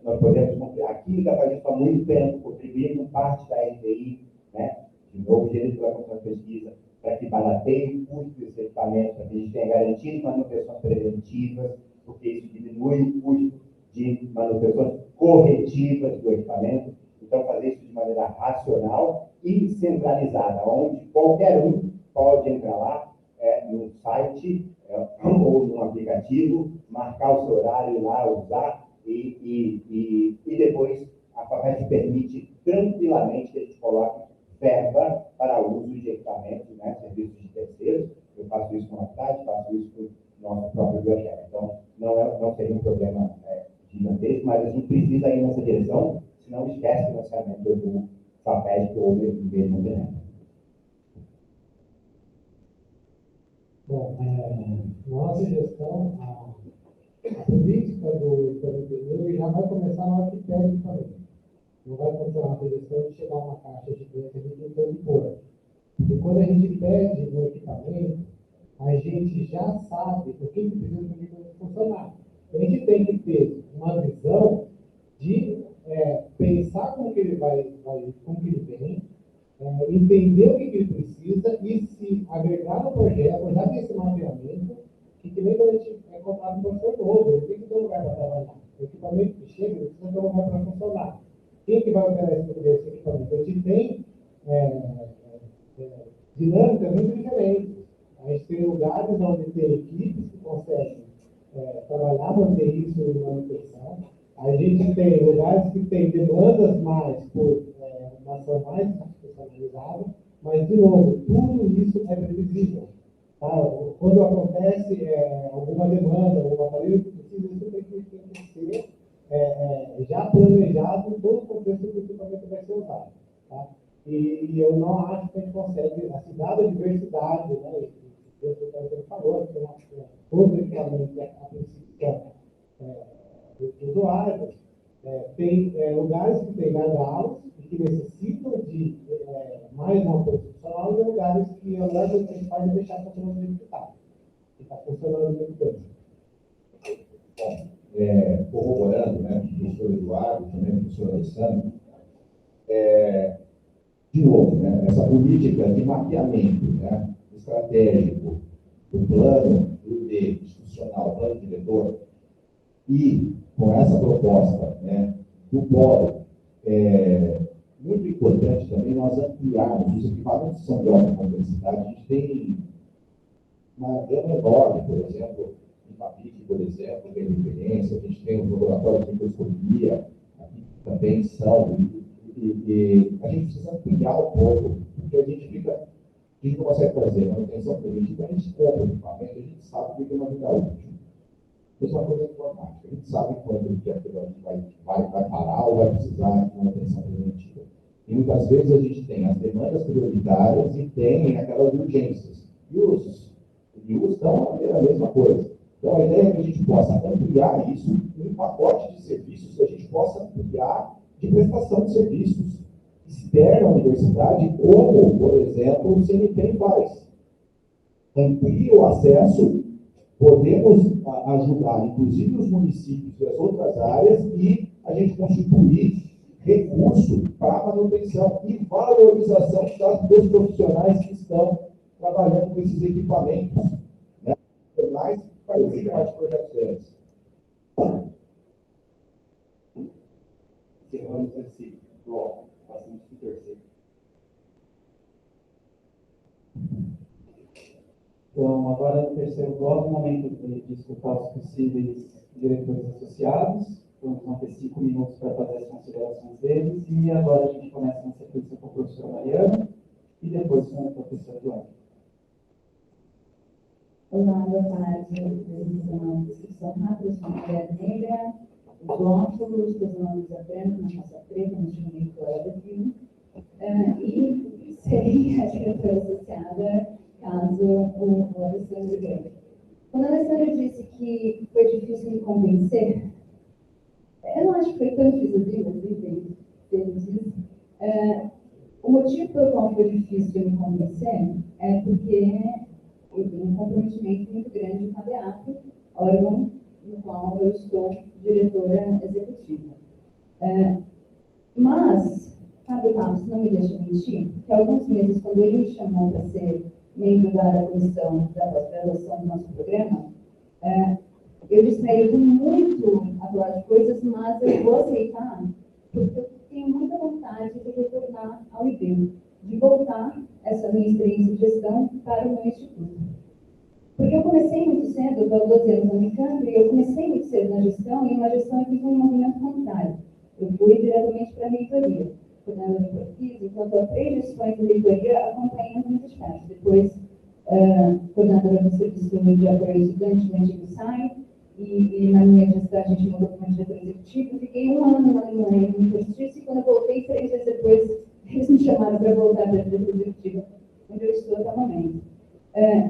nós podemos, a Química faz isso há muito tempo, contribuir com parte da RTI, né? De novo, gerido pela Comissão de Pesquisa, para que barateie o custo desse equipamento, para que a gente tenha garantido manutenções preventivas, porque isso diminui o custo de manutenções corretivas do equipamento. Então, fazer isso de maneira racional e centralizada, onde qualquer um pode entrar lá no site ou no aplicativo, marcar o seu horário lá, usar, e depois a FAPESP permite tranquilamente que a gente coloque verba para uso de equipamentos, né, serviços de terceiros. Eu faço isso com a TAD, faço isso com o nosso próprio biblioteca. Então, não seria um problema gigantesco, mas a gente precisa ir nessa direção, senão esquece o financiamento do FAPESP ou mesmo do DENEM. Bom, nossa gestão, a política do PNPD já vai começar na hora que pede também. Não vai funcionar a gestão de chegar uma caixa gigante e a gente pôr. Porque quando a gente pede um equipamento, a gente já sabe o que precisa para ele funcionar. A gente tem que ter uma visão de pensar como que ele como que ele vem, entender o que ele precisa e se agregar no projeto, já ter esse mapeamento, que nem quando a gente contrata um professor novo, ele tem que ter um lugar para trabalhar. O equipamento que chega, ele precisa ter um lugar para funcionar. Quem que vai operar esse equipamento? A gente tem dinâmicas muito diferentes. A gente tem lugares onde tem equipes que conseguem trabalhar, manter isso em manutenção. A gente tem lugares que tem demandas mais por ação mais especializada, mas, de novo, tudo isso é previsível. Tá? Quando acontece alguma demanda, algum aparelho que precisa, isso tem que ser já planejado em todo o contexto que o equipamento vai ser usado. Tá? E eu não acho que a gente consegue, assim, dada a diversidade, né? Você falou, que todo equipamento a princípio do usuário, tem lugares que têm gargalos e que necessitam de mais uma profissional e lugares que a melhor coisa que a gente pode deixar funcionando do jeito que está. Que está funcionando muito bem. Bom, corroborando, né, o professor Eduardo, também o professor Alessandro, de novo, né, essa política de mapeamento, né, estratégico do plano institucional, plano diretor, e com essa proposta, né, do polo, muito importante também nós ampliarmos os equipamentos que são de alta complexidade. A gente tem uma gama enorme, por exemplo, em FAPIC, por exemplo, tem referência, a gente tem um laboratório de microscopia, aqui também são, e a gente precisa ampliar um pouco, porque a gente não consegue fazer manutenção preventiva, a gente compra o equipamento, a gente sabe que tem uma vida útil. Mesma coisa informática, a gente sabe quando que aquilo vai parar ou vai precisar de uma atenção preventiva. E muitas vezes a gente tem as demandas prioritárias e tem aquelas urgências. E os estão a mesma coisa. Então a ideia é que a gente possa ampliar isso em um pacote de serviços, que a gente possa ampliar de prestação de serviços externa à universidade, como, por exemplo, o CNPq faz. Amplia o acesso. Podemos ajudar, inclusive, os municípios e as outras áreas e a gente constituir recurso para a manutenção e valorização dos profissionais que estão trabalhando com esses equipamentos. Né? Mais participar de projetos grandes. Encerramos esse bloco, passamos para o terceiro. Então, agora no terceiro bloco, momento de escutar os possíveis diretores associados. Vamos ter 5 minutos para fazer as considerações deles. E agora a gente começa na sequência com a professora Mariana e depois com o professor Eduardo. Olá, boa tarde. Vou fazer uma descrição rápida de uma mulher negra, os óculos, os nomes da branca, na calça preta, no time fora daqui. E serei a diretora associada caso o Alessandro ganhe. Quando o Alessandro disse que foi difícil me convencer, eu não acho que foi tão difícil assim, ele diz. O motivo pelo qual foi difícil me convencer é porque eu tenho um comprometimento muito grande com a DEAP, órgão no qual eu estou diretora executiva. Mas, sabe, Carlos, não me deixa mentir, que há alguns meses, quando ele me chamou para ser membro da comissão da pós-graduação do nosso programa, eu disse para ele, estou muito a falar de coisas, mas eu vou aceitar, porque eu tenho muita vontade de retornar ao IB, de voltar essa minha experiência de gestão para o meu instituto. Porque eu comecei muito cedo, eu estou 12 anos na Unicamp, e eu comecei muito cedo na gestão, e uma gestão eu fiz um movimento contrário. Eu fui diretamente para a reitoria, coordenadora de pesquisa, então estou 3 gestões de reitoria acompanhando muito de perto. Depois, coordenadora do serviço de apoio ao estudante no antigo SAI, e na minha gestão a gente mudou para uma diretora executiva. Fiquei um ano no interstício, e quando eu voltei, 3 meses depois, eles me chamaram para voltar para a diretora executiva, onde eu estou atualmente.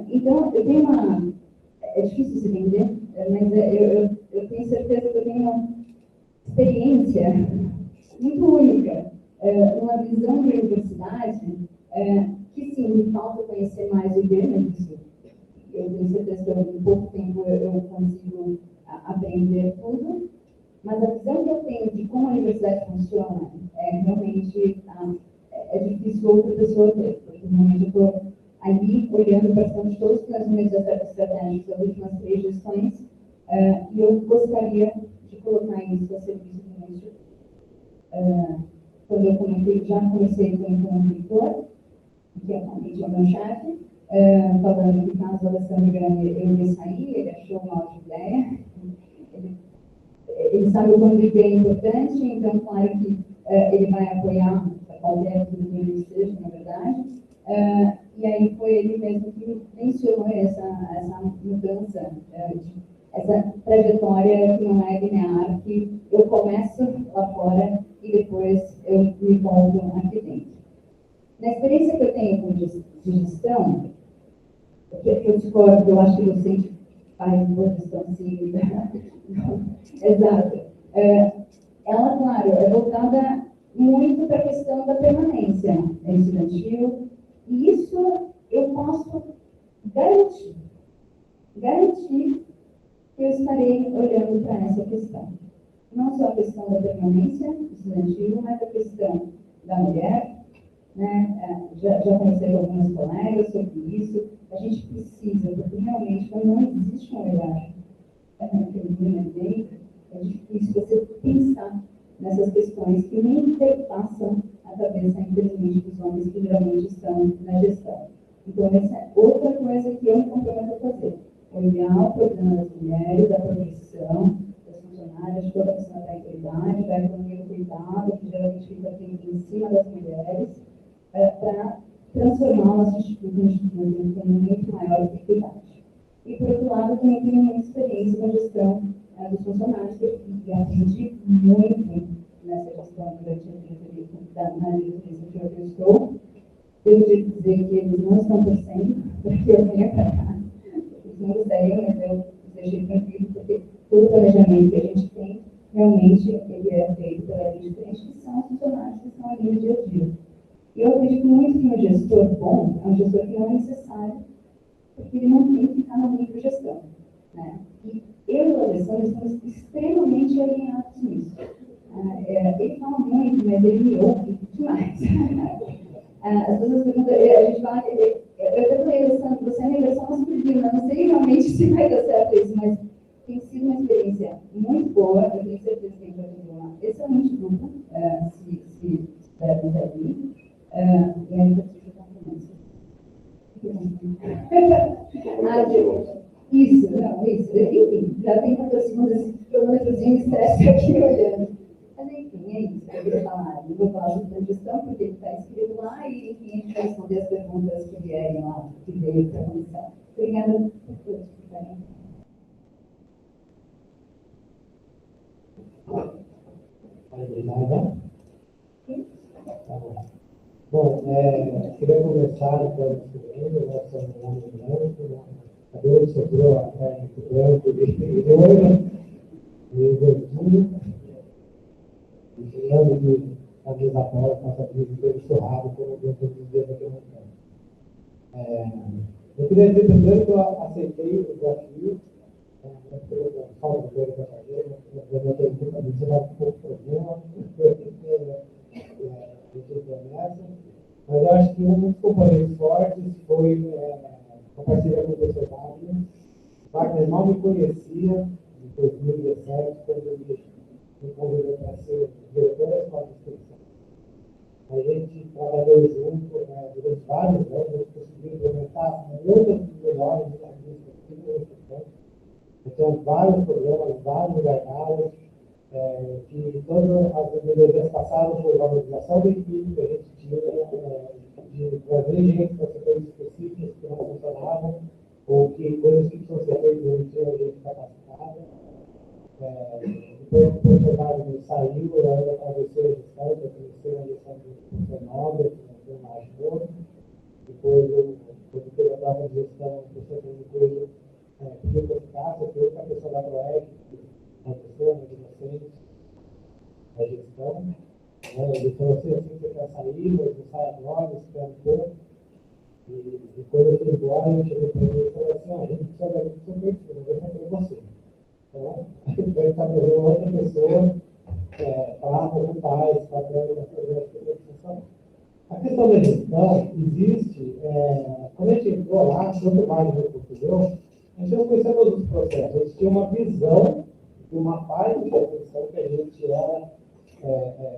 Então, eu tenho uma... É difícil se entender, mas eu tenho certeza que eu tenho uma experiência muito única, uma visão de universidade que, sim, me falta conhecer mais o IB, mas isso eu tenho certeza que em pouco tempo eu consigo aprender tudo, mas a visão que eu tenho de como a universidade funciona realmente é difícil outra pessoa ter, porque realmente eu estou ali olhando bastante todos os planejamentos estratégicos das últimas 3 gestões, e eu gostaria de colocar isso a serviço do meu instituto. Quando eu já comecei com o monitor, que é o meu chefe, falando que caso o Alessandro ganhe, eu ia sair, ele achou uma ótima ideia. Ele sabe o quanto ele é importante, então, claro que ele vai apoiar qualquer tudo que ele seja, na verdade. E aí foi ele mesmo que mencionou essa mudança, essa trajetória que não é linear, que eu começo lá fora e depois eu me volto aqui dentro. Na experiência que eu tenho de gestão, eu discordo, eu acho que o docente faz boa gestão, sim. Exato. Ela, claro, é voltada muito para a questão da permanência estudantil, e isso eu posso garantir que eu estarei olhando para essa questão. Não só a questão da permanência estudantil, mas a questão da mulher, né? Já conheci algumas colegas sobre isso. A gente precisa, porque realmente, quando não existe um olhar feminino dentro, é difícil você pensar nessas questões que nem perpassam a cabeça, infelizmente, dos homens que geralmente estão na gestão. Então, essa é outra coisa que eu me comprometo a fazer. Olhar o problema das mulheres, da progressão, das funcionárias, toda a questão da equidade, da economia do cuidado, que geralmente fica em cima das mulheres, para transformar o nosso instituto em um instituto muito maior de equidade. E, por outro lado, também tenho muita experiência na gestão dos funcionários, que aprendi muito nessa gestão durante na diretoria que eu estou. Devo dizer que eles não estão torcendo porque eu venha para cá. Eles não gostariam, mas eu deixei tranquilo, porque todo o planejamento que a gente tem, realmente, ele é feito pela linha de frente, que são os funcionários que estão ali no dia a dia. E eu acredito muito que um gestor bom é um gestor que não é necessário, porque ele não tem que ficar na microgestão, né? E eu e o Alessandro estamos extremamente alinhados nisso. Ele fala muito, mas ele me ouve demais. As pessoas perguntam, a gente fala que eu falei, Alessandro, você é minha versão masculina, não sei realmente se vai dar certo isso, mas tem sido uma experiência muito boa, eu tenho certeza que a gente vai ter um excelente grupo, se dermos ali. E aí, eu preciso no propósito da gestão, porque ele está escrito lá e enfim, a gente vai responder as perguntas que vierem lá, que veio para a comissão. Obrigada por todos ficarem. Obrigada. Tá bom. Bom, queria começar então descrevendo, nós somos um homem branco, cabelo sobrou a carne de branco e loiro, e verdinho, e tirando de a desapoio com essa vida inteira surrado, como eu estou dizendo aqui no campo. Eu queria dizer primeiro que eu aceitei o desafio, pelo falta de coisa para fazer, eu não tenho muita visão, um pouco problema, eu tenho que promessa, mas eu acho que um dos componentes fortes foi a parceria com o professor Wagner. Wagner mal me conhecia em 2017, quando ele me convidou para ser diretor da escola de extensão. A gente trabalhou junto durante vários anos, a gente conseguiu implementar muitas melhores administrativas. Então, vários programas, vários gargalos, que todas as melhorias passaram por valorização da equipe que a gente tinha, de trazer gente para setores específicos que não funcionavam, ou que coisas que precisam ser feitas não tinham gente capacitada. Depois que o professor saiu, eu ainda agradecer a gestão, eu conheci a gestão do Fernando, que não foi mais novo. Depois eu teve a própria gestão, o professor Fernando pediu para ficar, eu fui com a pessoa da ProEC, a pessoa de vocês, a gestão. Ele falou assim, você quer sair, mas não sai agora, espera um pouco. E quando eu fui embora, eu cheguei para ele e falei assim, a gente precisa da gente sobre isso, eu vou fazer você. Então, a gente vai estar fazendo outra pessoa para ocupar esse papel da organização. A questão da gestão existe, quando a gente entrou lá, tanto mais no Portugal, a gente não conhecia todos os processos, a gente tinha uma visão de uma parte da gestão que a gente era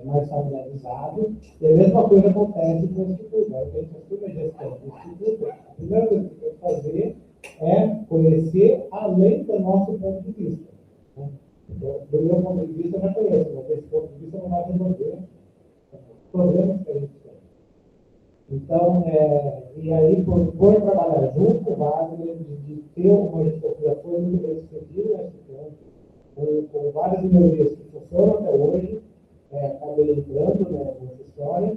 mais familiarizado, e a mesma coisa acontece com o Instituto. A gente estuda a gestão do Instituto, a primeira coisa que tem que fazer é conhecer além do nosso ponto de vista. Né? Então, do meu ponto de vista, eu já conheço, mas desse ponto de vista não vai resolver os problemas que a gente tem. Então, e aí, por trabalhar junto com o Wagner, de ter uma gestão que já foi muito bem sucedida nesse tempo, com várias melhorias que funcionam até hoje, acabei entrando nessa história,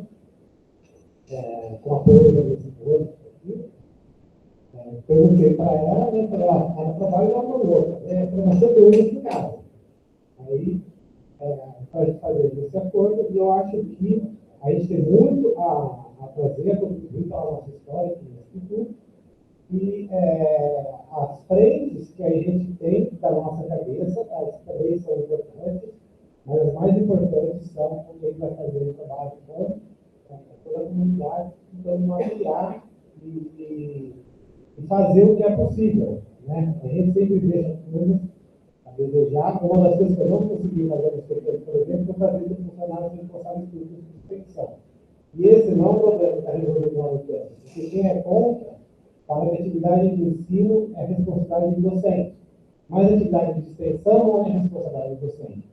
com apoio da decisora aqui. Perguntei para ela, né, falei, ela trabalha lá com outra, para você ter hoje em casa. Aí, para a gente fazer esse acordo, e eu acho que a gente tem muito a fazer, contribuir para a nossa história aqui no Instituto, e as frentes que a gente tem da nossa cabeça, elas também são importantes, mas as mais importantes são o que a gente vai fazer no trabalho com toda a comunidade, tentando mapear e fazer o que é possível. Né? A gente sempre deixa coisas a desejar. Uma das coisas que eu não consegui fazer no setor, por exemplo, foi fazer os funcionários responsáveis por curso de extensão. E esse não é um problema que está resolvido lá no campo. Porque quem é contra, fala que a atividade de ensino é responsabilidade do docente. Mas a atividade de extensão não é responsabilidade do docente.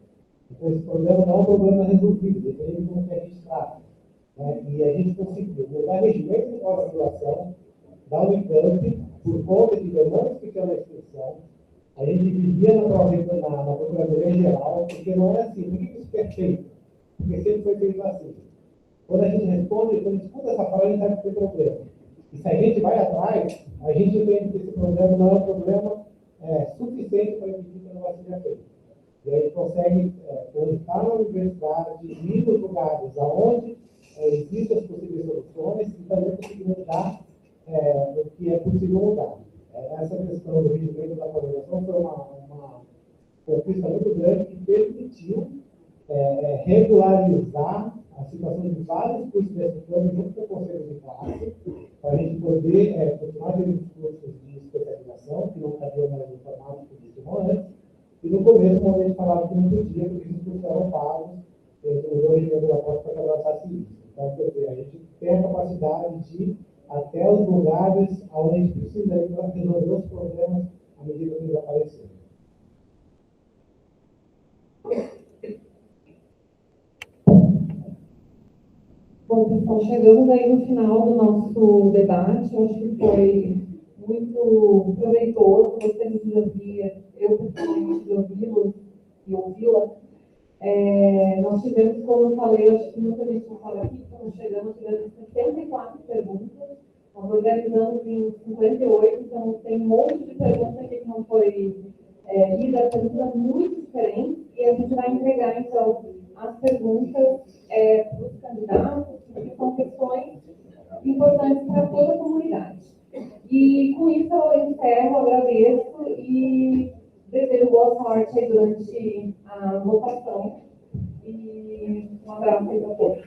Então, esse problema não é um problema resolvido, depende de como que a gente trata. Né? E a gente conseguiu mudar regimento de pós-graduação da Unicamp, por conta de demandas que tinham na extensão. A gente vivia na Procuradoria Geral, porque não é assim. Por que isso é feito? Porque sempre foi feito assim. Quando a gente responde, quando a gente escuta essa fala, a gente sabe que tem problema. E se a gente vai atrás, a gente entende que esse problema não é um problema suficiente para impedir que o negócio seja feito. E aí a gente consegue, quando está na universidade, ir nos lugares onde existem as possíveis soluções e também conseguir mudar o que é possível mudar. Essa questão do regimento da colaboração foi uma conquista muito grande que permitiu regularizar a situação de vários cursos de estudantes junto com o conselho de classe, para a gente poder continuar tendo os cursos de especialização, que não cabiam mais no formato que existiam antes, e no começo, quando a gente falava que não podia, porque os cursos eram pagos, mudou o regimento da pós para que abraçasse isso. Então, quer dizer, a gente tem a capacidade de ir até os lugares onde a gente precisa ir para resolver os problemas à medida que eles aparecerem. Bom, pessoal, chegamos aí no final do nosso debate. Eu acho que foi muito proveitoso você nos ouvir, eu principalmente ouvi-los e ouvi-la. Nós tivemos, como eu falei, acho que muita gente não fala aqui, quando tivemos 64 perguntas, nós organizamos em 58, então tem um monte de perguntas aqui que não foi lida, perguntas muito diferentes, e a gente vai entregar, então, as perguntas para os candidatos, porque são questões importantes para toda a comunidade. E com isso eu encerro, agradeço e desejo boa sorte aí durante a votação. E um abraço aí para todos.